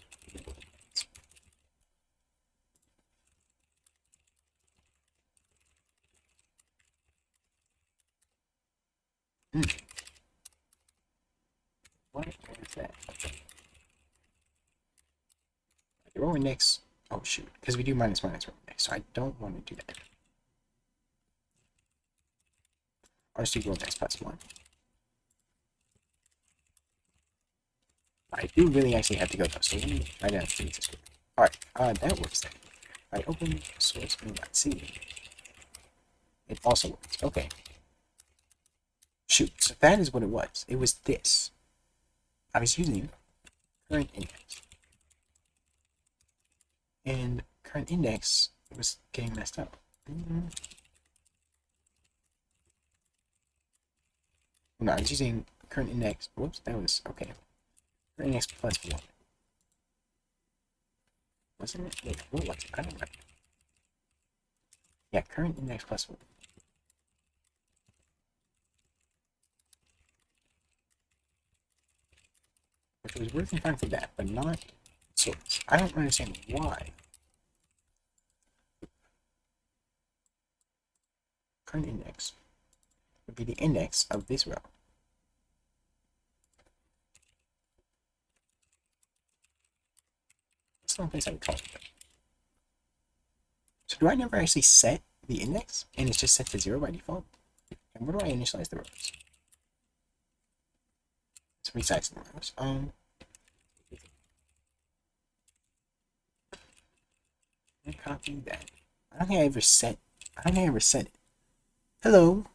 What is that? The row index. Oh shoot, because we do minus row index, so I don't want to do that. I'll just do row index plus 1. I do really actually have to go though, so let me write down this quick. Alright, that works then. I open source main.c. It also works. Okay. Shoot, so that is what it was. It was this. I was using current index. And current index was getting messed up. No, I was using current index. Whoops, that was okay. Current index plus 1. Wasn't it? Wait, what was it? I don't remember. Yeah, current index plus 1. Which was working fine for that, but not source. I don't understand why. Current index would be the index of this row. That's the only place I would call it. So do I never actually set the index, and it's just set to 0 by default? And where do I initialize the rows? So resize the rows. Copy that. I don't think I ever set it. Hello,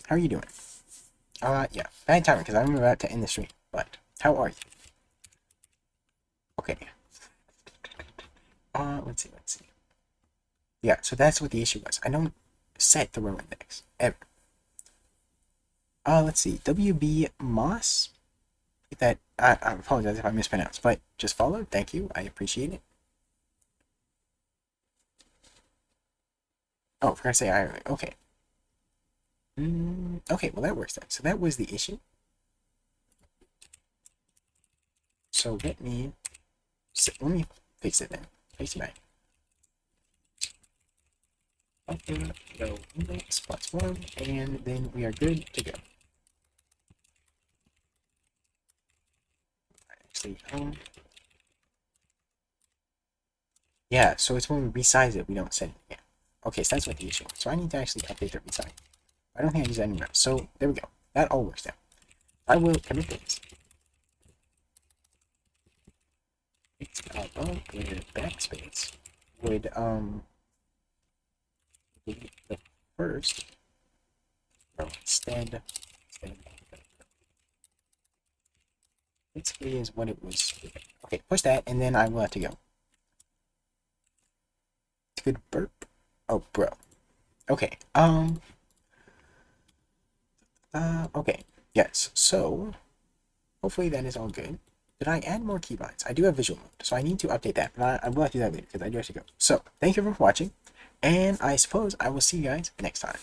how are you doing? Yeah, bad timing because I'm about to end the stream. But how are you? Okay. Let's see. Yeah, so that's what the issue was. I don't set the row index ever. Let's see. WB Moss. That I apologize if I mispronounced, but just followed. Thank you. I appreciate it. Oh, forgot to say I. Okay. Okay, well that works then. So that was the issue. So let me fix it then. Fix it back. Okay, so index plus 1, and then we are good to go. Actually, yeah, so it's when we resize it, we don't set it again. Okay, so that's what the issue is. So I need to actually update the resize. I don't think I use that anymore. So there we go. That all works now. I will commit this. It's above with backspace would the first instead basically is what it was. Okay, push that and then I will have to go. Good burp. Oh, bro. Okay. Okay. Yes. So, hopefully that is all good. Did I add more keybinds? I do have visual mode, so I need to update that, but I will have to do that later because I do have to go. So, thank you for watching, and I suppose I will see you guys next time.